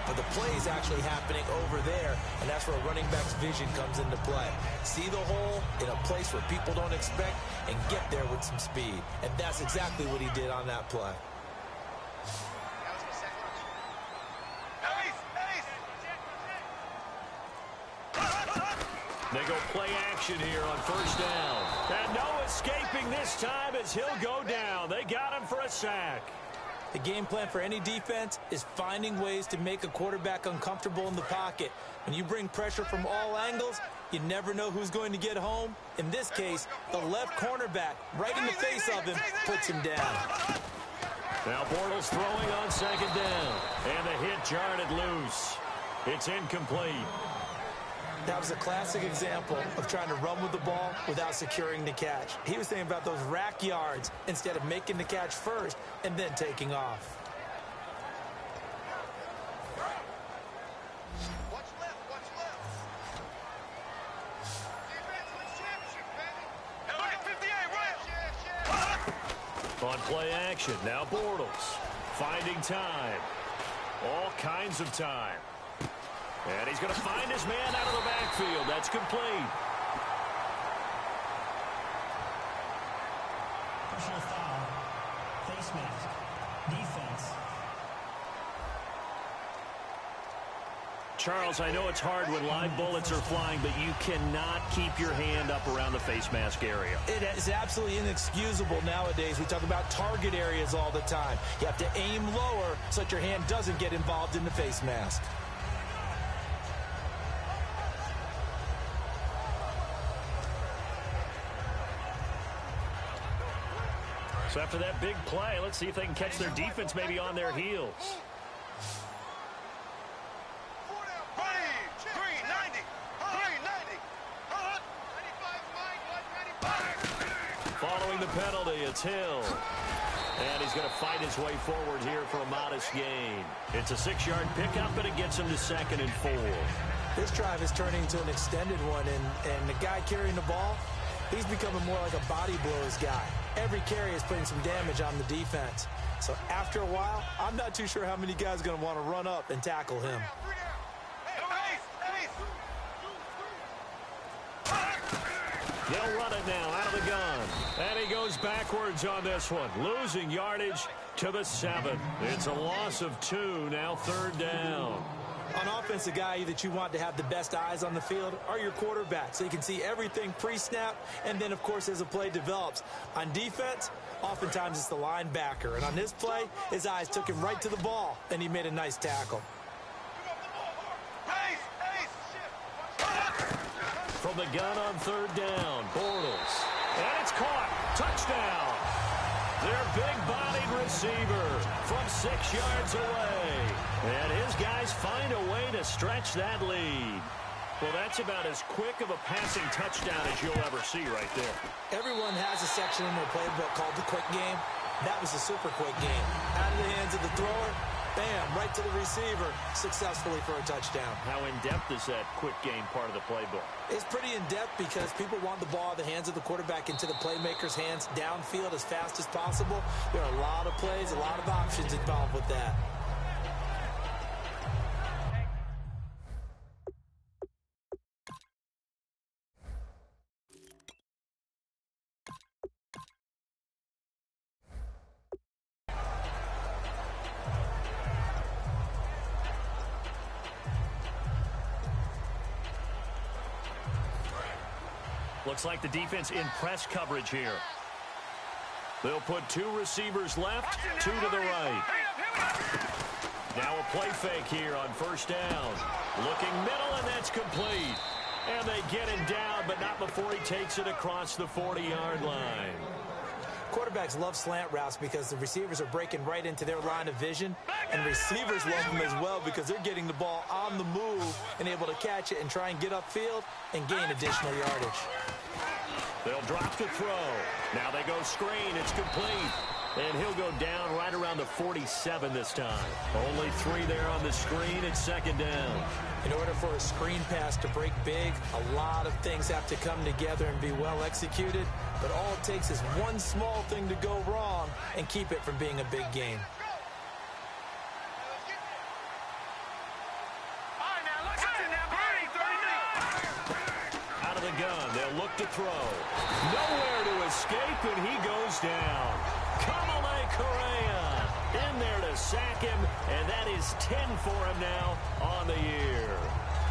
[SPEAKER 2] but the play is actually happening over there, and that's where a running back's vision comes into play. See the hole in a place where people don't expect and get there with some speed. And that's exactly what he did on that play.
[SPEAKER 1] They go play action here on first down. And no escaping this time as he'll go down. They got him for a sack.
[SPEAKER 2] The game plan for any defense is finding ways to make a quarterback uncomfortable in the pocket. When you bring pressure from all angles, you never know who's going to get home. In this case, the left cornerback, right in the face of him, puts him down.
[SPEAKER 1] Now Bortles throwing on second down. And the hit jarred it loose. It's incomplete.
[SPEAKER 2] That was a classic example of trying to run with the ball without securing the catch. He was thinking about those rack yards instead of making the catch first and then taking off.
[SPEAKER 3] Watch left, watch left. Defense wins championship, baby. Look at 58, right?
[SPEAKER 1] On play action, now Bortles. Finding time. All kinds of time. And he's going to find his man out of the backfield. That's complete.
[SPEAKER 4] Personal foul. Face mask. Defense.
[SPEAKER 1] Charles, I know it's hard when live bullets are flying, but you cannot keep your hand up around the face mask area.
[SPEAKER 2] It is absolutely inexcusable nowadays. We talk about target areas all the time. You have to aim lower so that your hand doesn't get involved in the face mask.
[SPEAKER 1] So after that big play, let's see if they can catch their defense maybe on their heels.
[SPEAKER 3] 390. 390. 95.
[SPEAKER 1] Following the penalty, it's Hill. And he's going to fight his way forward here for a modest gain. It's a 6-yard pickup, and it gets him to 2nd and 4.
[SPEAKER 2] This drive is turning into an extended one, and the guy carrying the ball, he's becoming more like a body blows guy. Every carry is putting some damage on the defense. So after a while, I'm not too sure how many guys are going to want to run up and tackle him.
[SPEAKER 1] They'll run it now out of the gun. And he goes backwards on this one, losing yardage to the 7. It's a loss of 2, now 3rd down.
[SPEAKER 2] On offense, the guy that you want to have the best eyes on the field are your quarterbacks, so you can see everything pre-snap, and then, of course, as the play develops. On defense, oftentimes it's the linebacker, and on this play, his eyes took him right to the ball, and he made a nice tackle.
[SPEAKER 1] From the gun on 3rd down, Bortles. And it's caught. Touchdown. Their big-bodied receiver from 6 yards away. And his guys find a way to stretch that lead. Well, that's about as quick of a passing touchdown as you'll ever see right there.
[SPEAKER 2] Everyone has a section in their playbook called the quick game. That was a super quick game. Out of the hands of the thrower, bam, right to the receiver, successfully for a touchdown.
[SPEAKER 1] How in-depth is that quick game part of the playbook?
[SPEAKER 2] It's pretty in-depth because people want the ball out of the hands of the quarterback into the playmaker's hands downfield as fast as possible. There are a lot of plays, a lot of options involved with that.
[SPEAKER 1] Looks like the defense in press coverage here. They'll put 2 receivers left, 2 to the right. Now a play fake here on 1st down. Looking middle, and that's complete. And they get him down, but not before he takes it across the 40-yard line.
[SPEAKER 2] Quarterbacks love slant routes because the receivers are breaking right into their line of vision, and receivers love them as well because they're getting the ball on the move and able to catch it and try and get upfield and gain additional yardage.
[SPEAKER 1] They'll drop to throw. Now they go screen. It's complete. And he'll go down right around the 47 this time. Only 3 there on the screen. It's second down.
[SPEAKER 2] In order for a screen pass to break big, a lot of things have to come together and be well executed. But all it takes is one small thing to go wrong and keep it from being a big game.
[SPEAKER 1] Out of the gun, they'll look to throw. Nowhere to escape, and he goes down. Kamale Correa in there to sack him, and that is 10 for him now on the year.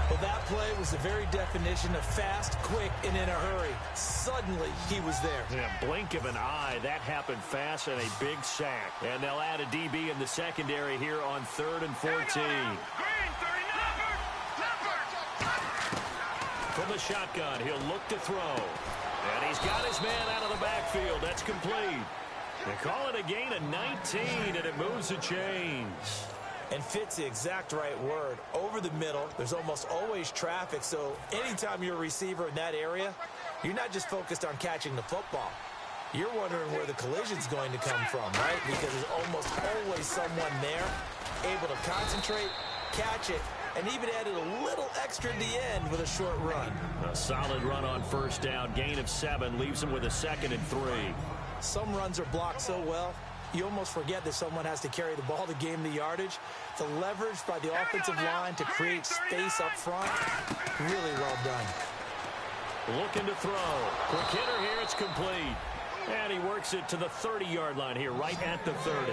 [SPEAKER 2] Well, that play was the very definition of fast, quick, and in a hurry. Suddenly, he was there.
[SPEAKER 1] Yeah, blink of an eye, that happened fast and a big sack. And they'll add a DB in the secondary here on 3rd and 14. From the shotgun, he'll look to throw. And he's got his man out of the backfield. That's complete. They call it a gain of 19, and it moves the chains.
[SPEAKER 2] And fit's the exact right word. Over the middle, there's almost always traffic, so anytime you're a receiver in that area, you're not just focused on catching the football. You're wondering where the collision's going to come from, right? Because there's almost always someone there able to concentrate, catch it, and even added a little extra at the end with a short run.
[SPEAKER 1] A solid run on first down. Gain of 7 leaves him with a 2nd and 3.
[SPEAKER 2] Some runs are blocked so well, you almost forget that someone has to carry the ball to gain the yardage. The leverage by the offensive line to create space up front, really well done.
[SPEAKER 1] Looking to throw. Quick hitter here, it's complete. And he works it to the 30-yard line here, right at the 30.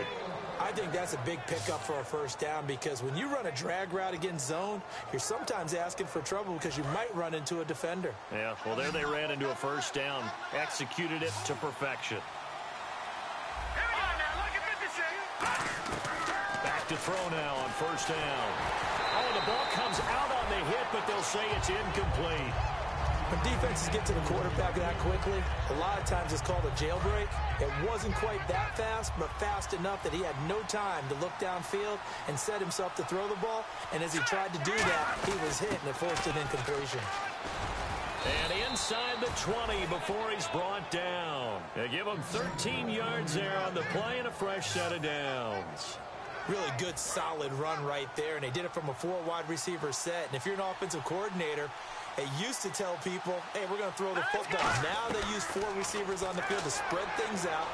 [SPEAKER 2] I think that's a big pickup for a first down because when you run a drag route against zone, you're sometimes asking for trouble because you might run into a defender.
[SPEAKER 1] Yeah, well, there they ran into a first down. Executed it to perfection. Back to throw now on first down. Oh, the ball comes out on the hit, but they'll say it's incomplete.
[SPEAKER 2] When defenses get to the quarterback that quickly, a lot of times it's called a jailbreak. It wasn't quite that fast, but fast enough that he had no time to look downfield and set himself to throw the ball. And as he tried to do that, he was hit, and it forced an incompletion.
[SPEAKER 1] And inside the 20 before he's brought down. They give him 13 yards there on the play and a fresh set of downs.
[SPEAKER 2] Really good, solid run right there, and they did it from a 4-wide receiver set. And if you're an offensive coordinator, they used to tell people, hey, we're going to throw the football. Now they use 4 receivers on the field to spread things out,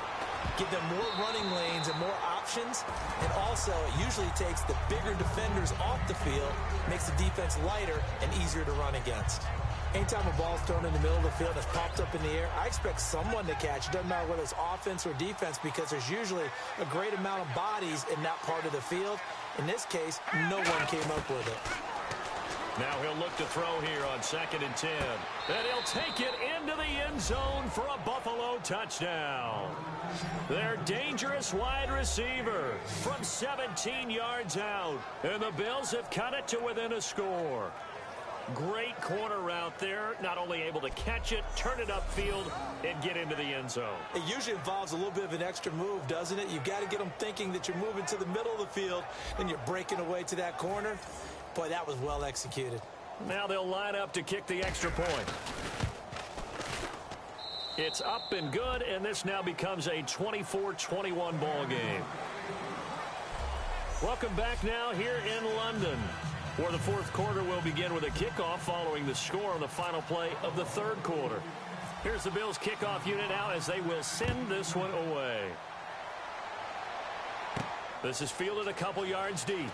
[SPEAKER 2] give them more running lanes and more options. And also, it usually takes the bigger defenders off the field, makes the defense lighter and easier to run against. Anytime a ball's thrown in the middle of the field and it's popped up in the air, I expect someone to catch. It doesn't matter whether it's offense or defense because there's usually a great amount of bodies in that part of the field. In this case, no one came up with it.
[SPEAKER 1] Now he'll look to throw here on 2nd and 10. And he'll take it into the end zone for a Buffalo touchdown. Their dangerous wide receiver from 17 yards out. And the Bills have cut it to within a score. Great corner route there. Not only able to catch it, turn it upfield, and get into the end zone.
[SPEAKER 2] It usually involves a little bit of an extra move, doesn't it? You've got to get them thinking that you're moving to the middle of the field and you're breaking away to that corner. Boy, that was well executed.
[SPEAKER 1] Now they'll line up to kick the extra point. It's up and good, and this now becomes a 24-21 ball game. Welcome back now here in London, where the fourth quarter will begin with a kickoff following the score on the final play of the third quarter. Here's the Bills kickoff unit now as they will send this one away. This is fielded a couple yards deep.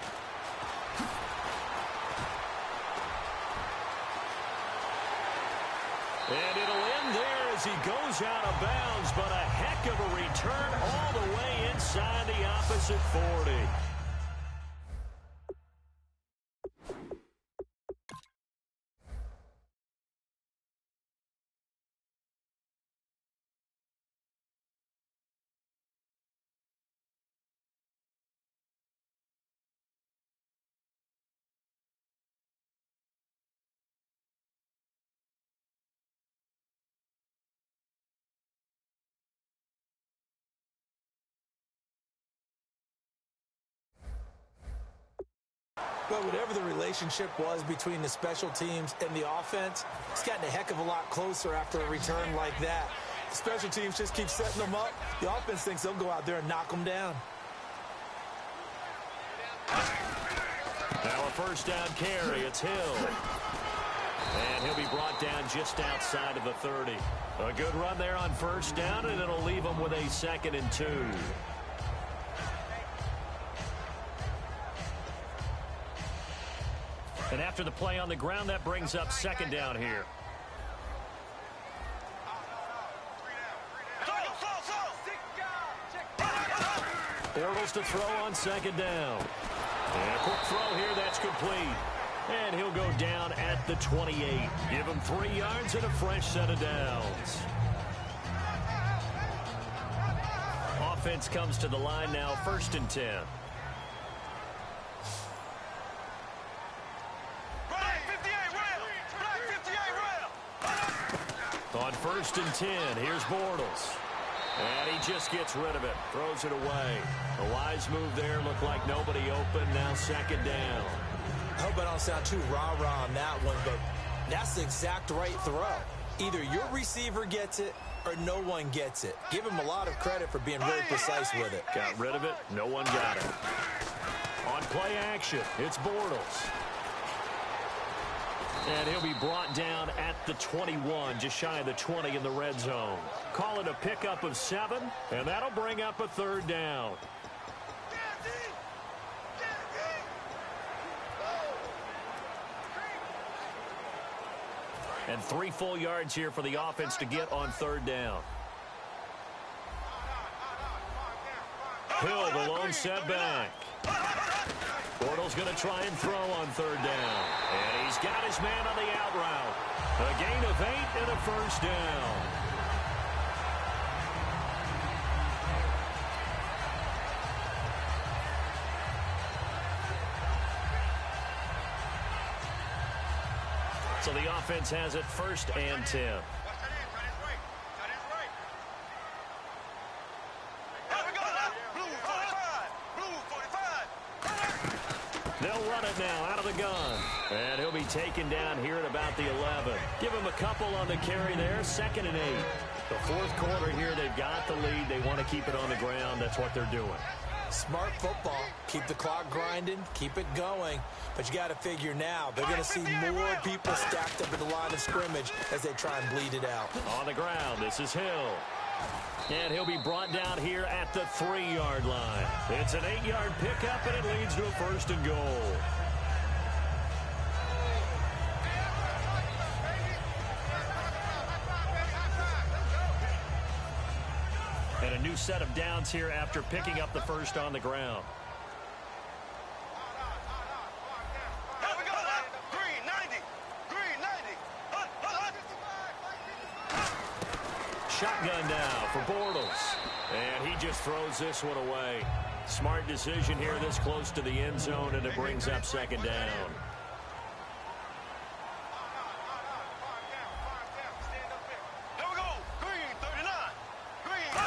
[SPEAKER 1] And it'll end there as he goes out of bounds, but a heck of a return all the way inside the opposite 40.
[SPEAKER 2] But whatever the relationship was between the special teams and the offense, it's gotten a heck of a lot closer after a return like that. The special teams just keep setting them up. The offense thinks they'll go out there and knock them down.
[SPEAKER 1] Now a first down carry. It's Hill. And he'll be brought down just outside of the 30. A good run there on first down, and it'll leave him with a 2nd and 2. And after the play on the ground, that brings up 2nd down here. Bortles to throw on 2nd down. And a quick throw here, that's complete. And he'll go down at the 28. Give him 3 yards and a fresh set of downs. Offense comes to the line now, 1st and 10. On 1st and 10, here's Bortles. And he just gets rid of it, throws it away. A wise move there, looked like nobody open, now 2nd down.
[SPEAKER 2] I hope I don't sound too rah-rah on that one, but that's the exact right throw. Either your receiver gets it or no one gets it. Give him a lot of credit for being really precise with it.
[SPEAKER 1] Got rid of it, no one got it. On play action, it's Bortles. And he'll be brought down at the 21, just shy of the 20 in the red zone. Call it a pickup of 7, and that'll bring up a 3rd down. And 3 full yards here for the offense to get on 3rd down. Hill, the lone setback. Bortles going to try and throw on 3rd down. And he's got his man on the out route. A gain of 8 and a first down. So the offense has it 1st and 10. They'll run it now out of the gun. And he'll be taken down here at about the 11. Give him a couple on the carry there. 2nd and 8. The 4th quarter here, they've got the lead. They want to keep it on the ground. That's what they're doing.
[SPEAKER 2] Smart football. Keep the clock grinding. Keep it going. But you got to figure now, they're going to see more people stacked up at the line of scrimmage as they try and bleed it out.
[SPEAKER 1] On the ground, this is Hill. And he'll be brought down here at the 3-yard line. It's an 8-yard pickup, and it leads to a 1st and goal. And a new set of downs here after picking up the 1st on the ground. Shotgun now for Bortles. And he just throws this one away. Smart decision here this close to the end zone, and it brings up 2nd down.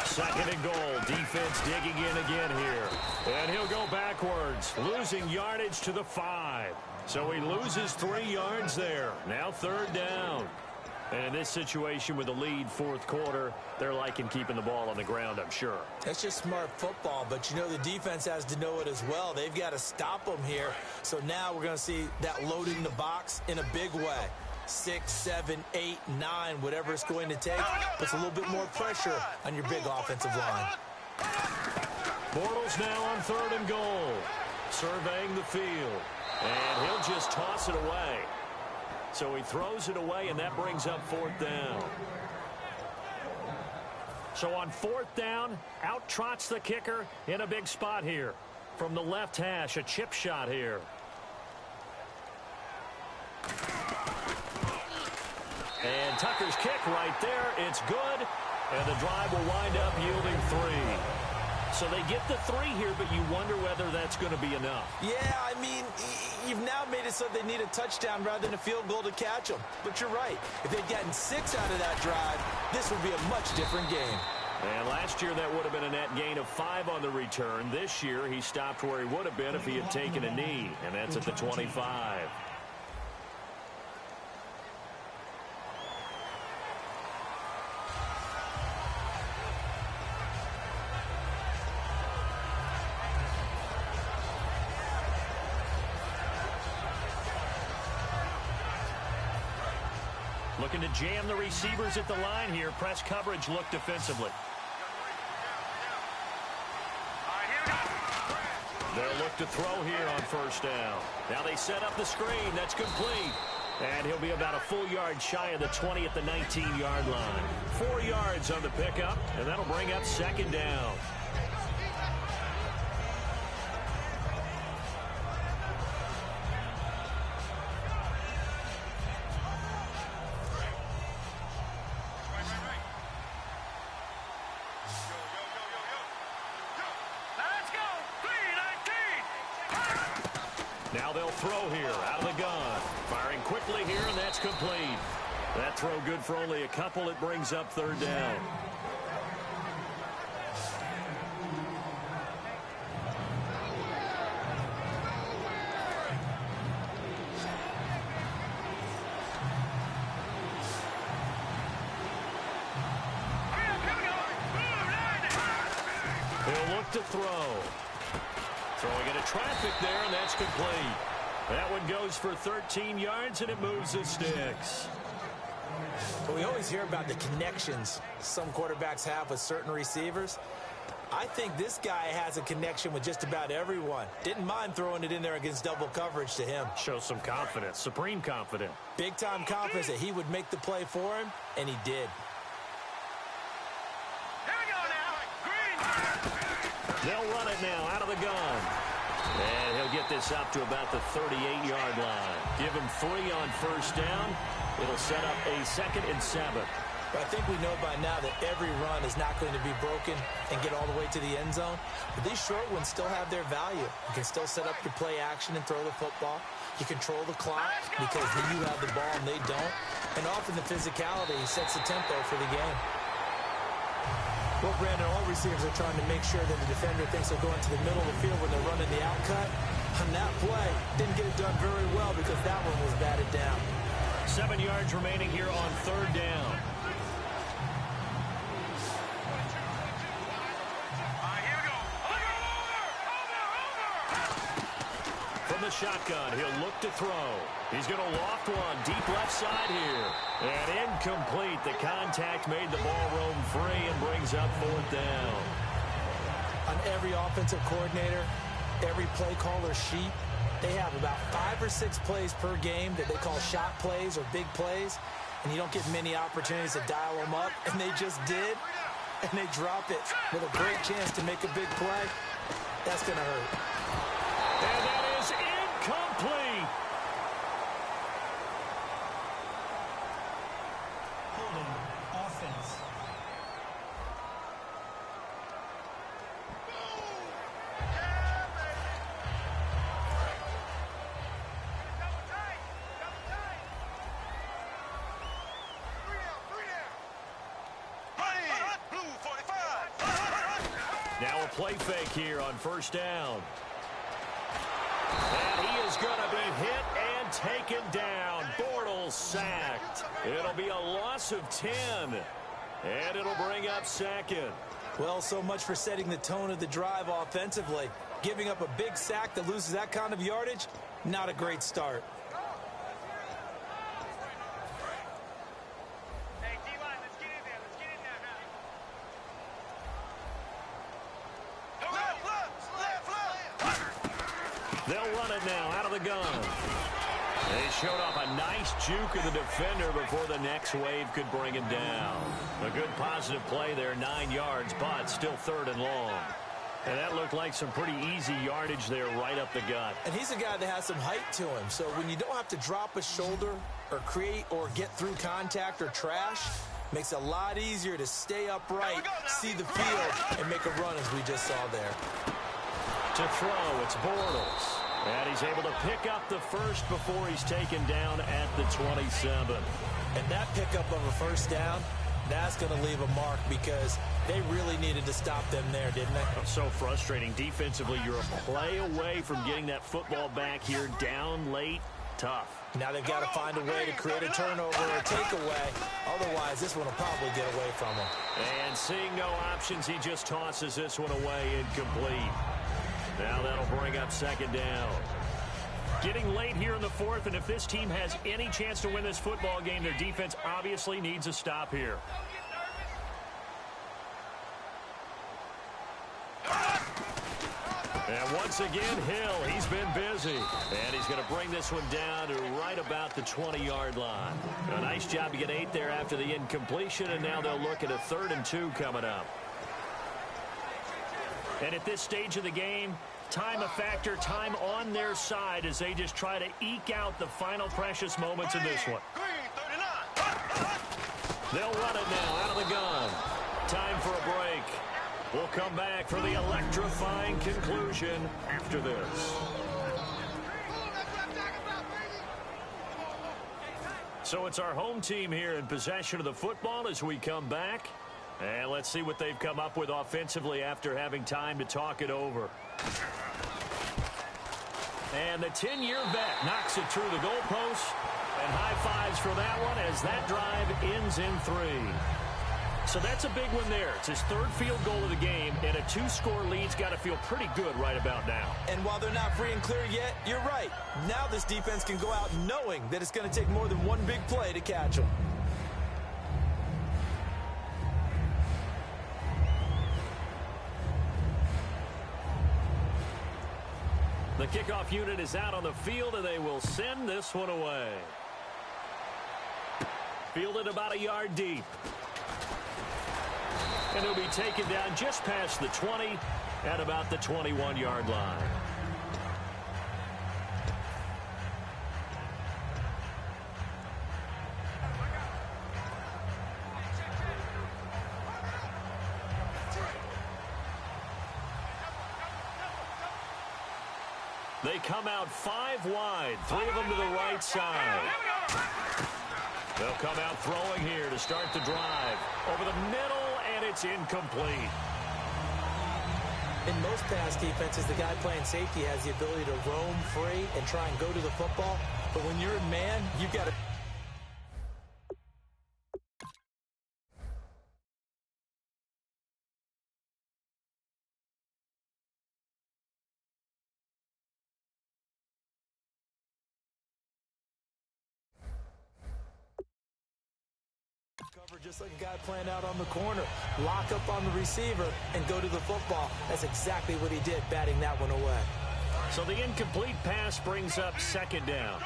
[SPEAKER 1] Second and goal. Defense digging in again here. And he'll go backwards, losing yardage to the 5. So he loses 3 yards there. Now 3rd down. And in this situation with the lead 4th quarter, they're liking keeping the ball on the ground, I'm sure.
[SPEAKER 2] That's just smart football, but you know the defense has to know it as well. They've got to stop them here. So now we're going to see that loading the box in a big way. 6, 7, 8, 9, whatever it's going to take, puts a little bit more pressure on your big offensive line.
[SPEAKER 1] Bortles now on 3rd and goal, surveying the field. And he'll just toss it away. So he throws it away, and that brings up 4th down. So on 4th down, out trots the kicker in a big spot here. From the left hash, a chip shot here. And Tucker's kick right there. It's good. And the drive will wind up yielding 3. So they get the 3 here, but you wonder whether that's going to be enough.
[SPEAKER 2] Yeah, I mean, you've now made it so they need a touchdown rather than a field goal to catch them. But you're right. If they'd gotten 6 out of that drive, this would be a much different game.
[SPEAKER 1] And last year that would have been a net gain of 5 on the return. This year he stopped where he would have been if he had taken a knee, and that's at the 25. Looking to jam the receivers at the line here. Press coverage look defensively. They'll look to throw here on first down. Now they set up the screen. That's complete. And he'll be about a full yard shy of the 20 at the 19-yard line. 4 yards on the pickup, and that'll bring up second down. Now they'll throw here out of the gun. Firing quickly here, and that's complete. That throw good for only a couple. It brings up third down. He'll look to throw. Throwing into traffic there, and that's complete. That one goes for 13 yards, and it moves the sticks.
[SPEAKER 2] But we always hear about the connections some quarterbacks have with certain receivers. I think this guy has a connection with just about everyone. Didn't mind throwing it in there against double coverage to him.
[SPEAKER 1] Shows some confidence, supreme confidence.
[SPEAKER 2] Big-time confidence that he would make the play for him, and he did.
[SPEAKER 1] They'll run it now out of the gun. And he'll get this up to about the 38-yard line. Give him 3 on first down. It'll set up a 2nd and 7.
[SPEAKER 2] But I think we know by now that every run is not going to be broken and get all the way to the end zone. But these short ones still have their value. You can still set up your play action and throw the football. You control the clock because you have the ball and they don't. And often the physicality sets the tempo for the game. Well, Brandon, all receivers are trying to make sure that the defender thinks they'll go into the middle of the field when they're running the out cut. On that play, didn't get it done very well because that one was batted down.
[SPEAKER 1] 7 yards remaining here on third down. From the shotgun, he'll look to throw. He's going to loft one deep left side here. And incomplete. The contact made the ball roam free and brings up 4th down.
[SPEAKER 2] On every offensive coordinator, every play caller sheet, they have about 5 or 6 plays per game that they call shot plays or big plays. And you don't get many opportunities to dial them up. And they just did. And they drop it with a great chance to make a big play. That's going to hurt.
[SPEAKER 1] And that is incomplete.
[SPEAKER 4] Holding offense.
[SPEAKER 1] Now a play fake here on first down. And he is going to be hit and taken down. Bortles sacked. It'll be a loss of 10. And it'll bring up 2nd.
[SPEAKER 2] Well, so much for setting the tone of the drive offensively. Giving up a big sack that loses that kind of yardage, not a great start.
[SPEAKER 3] Hey, D-line, let's get in there. Let's get in there now.
[SPEAKER 1] They'll run it now out of the gun. They showed off a nice juke of the defender before the next wave could bring him down. A good positive play there, 9 yards, but still 3rd and long. And that looked like some pretty easy yardage there right up the gut.
[SPEAKER 2] And he's a guy that has some height to him. So when you don't have to drop a shoulder or create or get through contact or trash, makes it a lot easier to stay upright, see the field, and make a run as we just saw there.
[SPEAKER 1] To throw, it's Bortles. And he's able to pick up the first before he's taken down at the 27.
[SPEAKER 2] And that pickup of a first down, that's going to leave a mark because They really needed to stop them there, didn't they?
[SPEAKER 1] So frustrating. Defensively, you're a play away from getting that football back here down late. Tough.
[SPEAKER 2] Now they've got to find a way to create a turnover or a takeaway. Otherwise, this one will probably get away from them.
[SPEAKER 1] And seeing no options, he just tosses this one away incomplete. Now that'll bring up second down. Getting late here in the fourth, and if this team has any chance to win this football game, their defense obviously needs a stop here. And once again, Hill, he's been busy. And he's going to bring this one down to right about the 20-yard line. A nice job to get 8 there after the incompletion, and now they'll look at a 3rd and 2 coming up. And at this stage of the game, time a factor, time on their side as they just try to eke out the final precious moments of this one. They'll run it now out of the gun. Time for a break. We'll come back for the electrifying conclusion after this. So it's our home team here in possession of the football as we come back. And let's see what they've come up with offensively after having time to talk it over. And the 10-year vet knocks it through the goalpost. And high fives for that one as that drive ends in 3. So that's a big one there. It's his 3rd field goal of the game, and a 2-score lead's got to feel pretty good right about now.
[SPEAKER 2] And while they're not free and clear yet, you're right. Now this defense can go out knowing that it's going to take more than one big play to catch them.
[SPEAKER 1] The kickoff unit is out on the field, and they will send this one away. Fielded about a yard deep. And he'll be taken down just past the 20 at about the 21-yard line. They come out 5 wide, 3 of them to the right side. They'll come out throwing here to start the drive. Over the middle, and it's incomplete.
[SPEAKER 2] In most pass defenses, the guy playing safety has the ability to roam free and try and go to the football. But when you're in man, you've got to... Just like a guy playing out on the corner. Lock up on the receiver and go to the football. That's exactly what he did, batting that one away.
[SPEAKER 1] So the incomplete pass brings up second down.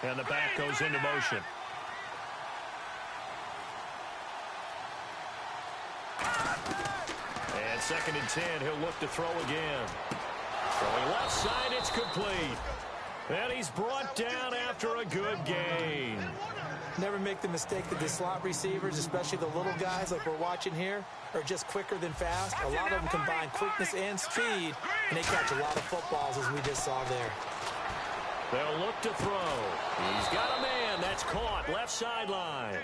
[SPEAKER 1] And the back goes into motion. And 2nd and 10, he'll look to throw again. Throwing left side, it's complete. And he's brought down after a good gain.
[SPEAKER 2] Never make the mistake that the slot receivers, especially the little guys like we're watching here, are just quicker than fast. A lot of them combine quickness and speed, and they catch a lot of footballs, as we just saw there.
[SPEAKER 1] They'll look to throw. He's got a man. That's caught. Left sideline.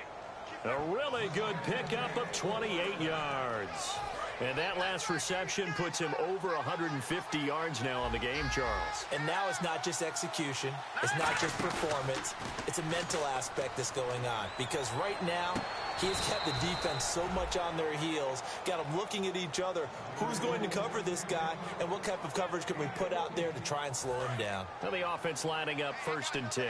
[SPEAKER 1] A really good pickup of 28 yards. And that last reception puts him over 150 yards now on the game, Charles.
[SPEAKER 2] And now it's not just execution. It's not just performance. It's a mental aspect that's going on. Because right now, he's kept the defense so much on their heels, got them looking at each other. Who's going to cover this guy, and what type of coverage can we put out there to try and slow him down?
[SPEAKER 1] Now the offense lining up 1st and 10.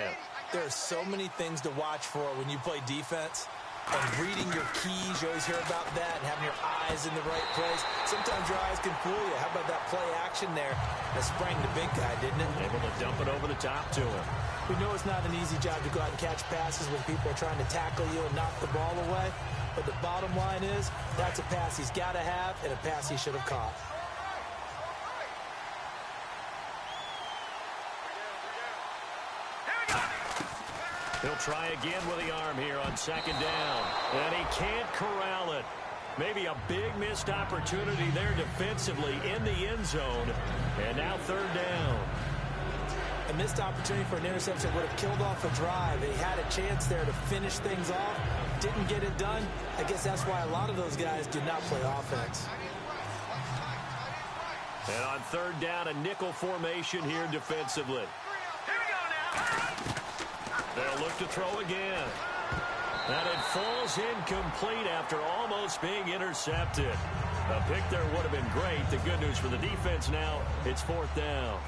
[SPEAKER 2] There are so many things to watch for when you play defense. And reading your keys, you always hear about that, and having your eyes in the right place. Sometimes your eyes can fool you. How about that play action there that sprang the big guy, didn't it?
[SPEAKER 1] Able to dump it over the top to him.
[SPEAKER 2] We know it's not an easy job to go out and catch passes when people are trying to tackle you and knock the ball away. But the bottom line is, that's a pass he's got to have and a pass he should have caught.
[SPEAKER 1] He'll try again with the arm here on 2nd down. And he can't corral it. Maybe a big missed opportunity there defensively in the end zone. And now 3rd down.
[SPEAKER 2] A missed opportunity for an interception would have killed off a drive. They had a chance there to finish things off. Didn't get it done. I guess that's why a lot of those guys did not play offense.
[SPEAKER 1] And on third down, a nickel formation here defensively.
[SPEAKER 3] Here we go now.
[SPEAKER 1] They'll look to throw again. And it falls incomplete after almost being intercepted. A pick there would have been great. The good news for the defense now, it's fourth down.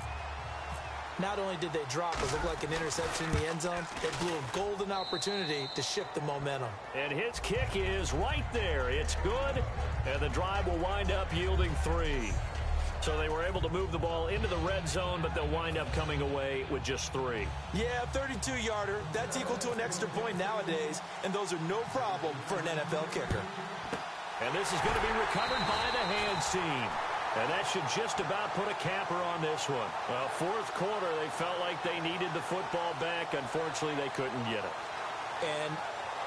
[SPEAKER 2] Not only did they drop, it looked like an interception in the end zone, it blew a golden opportunity to shift the momentum.
[SPEAKER 1] And his kick is right there. It's good, and the drive will wind up yielding 3. So they were able to move the ball into the red zone, but they'll wind up coming away with just 3.
[SPEAKER 2] Yeah, 32-yarder. That's equal to an extra point nowadays, and those are no problem for an NFL kicker.
[SPEAKER 1] And this is going to be recovered by the hands team. And that should just about put a capper on this one. Well, fourth quarter, they felt like they needed the football back. Unfortunately, they couldn't get it.
[SPEAKER 2] And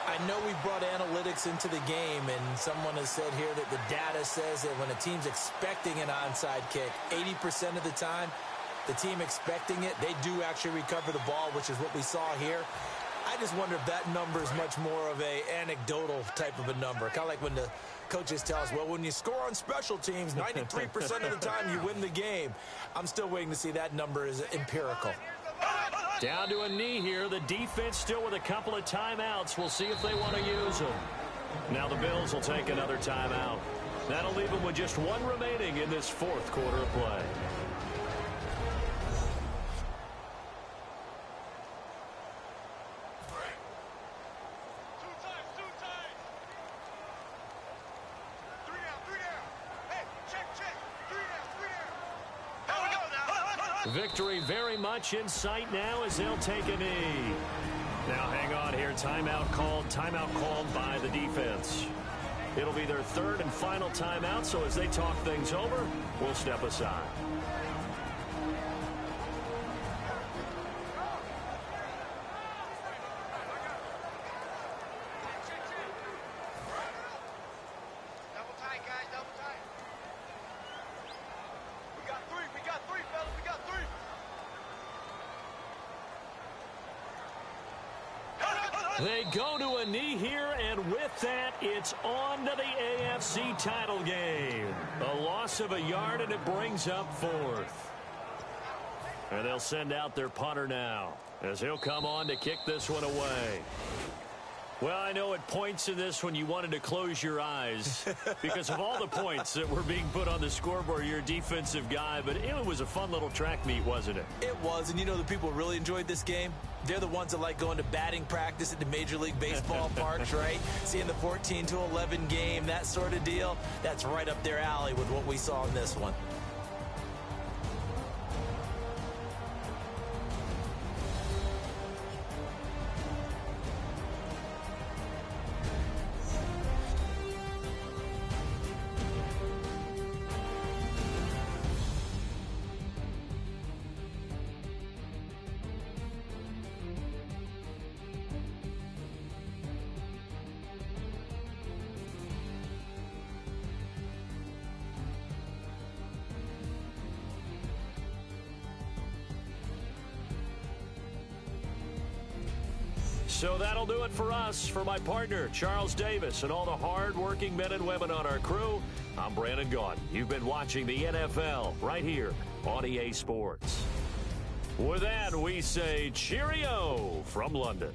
[SPEAKER 2] I know we brought analytics into the game, and someone has said here that the data says that when a team's expecting an onside kick, 80% of the time, the team expecting it, they do actually recover the ball, which is what we saw here. I just wonder if that number is much more of a anecdotal type of a number. Kind of like when the coaches tell us, well, when you score on special teams, 93% of the time you win the game. I'm still waiting to see that number is empirical.
[SPEAKER 1] Down to a knee here. The defense still with a couple of timeouts. We'll see if they want to use them. Now the Bills will take another timeout. That'll leave them with just 1 remaining in this fourth quarter of play. Victory very much in sight now as they'll take a knee. Now hang on here. Timeout called by the defense. It'll be their third and final timeout, so as they talk things over, we'll step aside.
[SPEAKER 3] Double tight, guys, double tight. We got 3, fellas, we got 3.
[SPEAKER 1] They go to a knee here, and with that, it's on to the AFC title game. A loss of a yard, and it brings up fourth. And they'll send out their punter now, as he'll come on to kick this one away. Well, I know at points in this one you wanted to close your eyes because of all the points that were being put on the scoreboard. You're a defensive guy, but it was a fun little track meet, wasn't it?
[SPEAKER 2] It was, and you know the people who really enjoyed this game? They're the ones that like going to batting practice at the Major League Baseball parks, right? Seeing the 14-11 game, that sort of deal. That's right up their alley with what we saw in this one.
[SPEAKER 1] So that'll do it for us. For my partner, Charles Davis, and all the hard-working men and women on our crew, I'm Brandon Gaudin. You've been watching the NFL right here on EA Sports. With that, we say cheerio from London.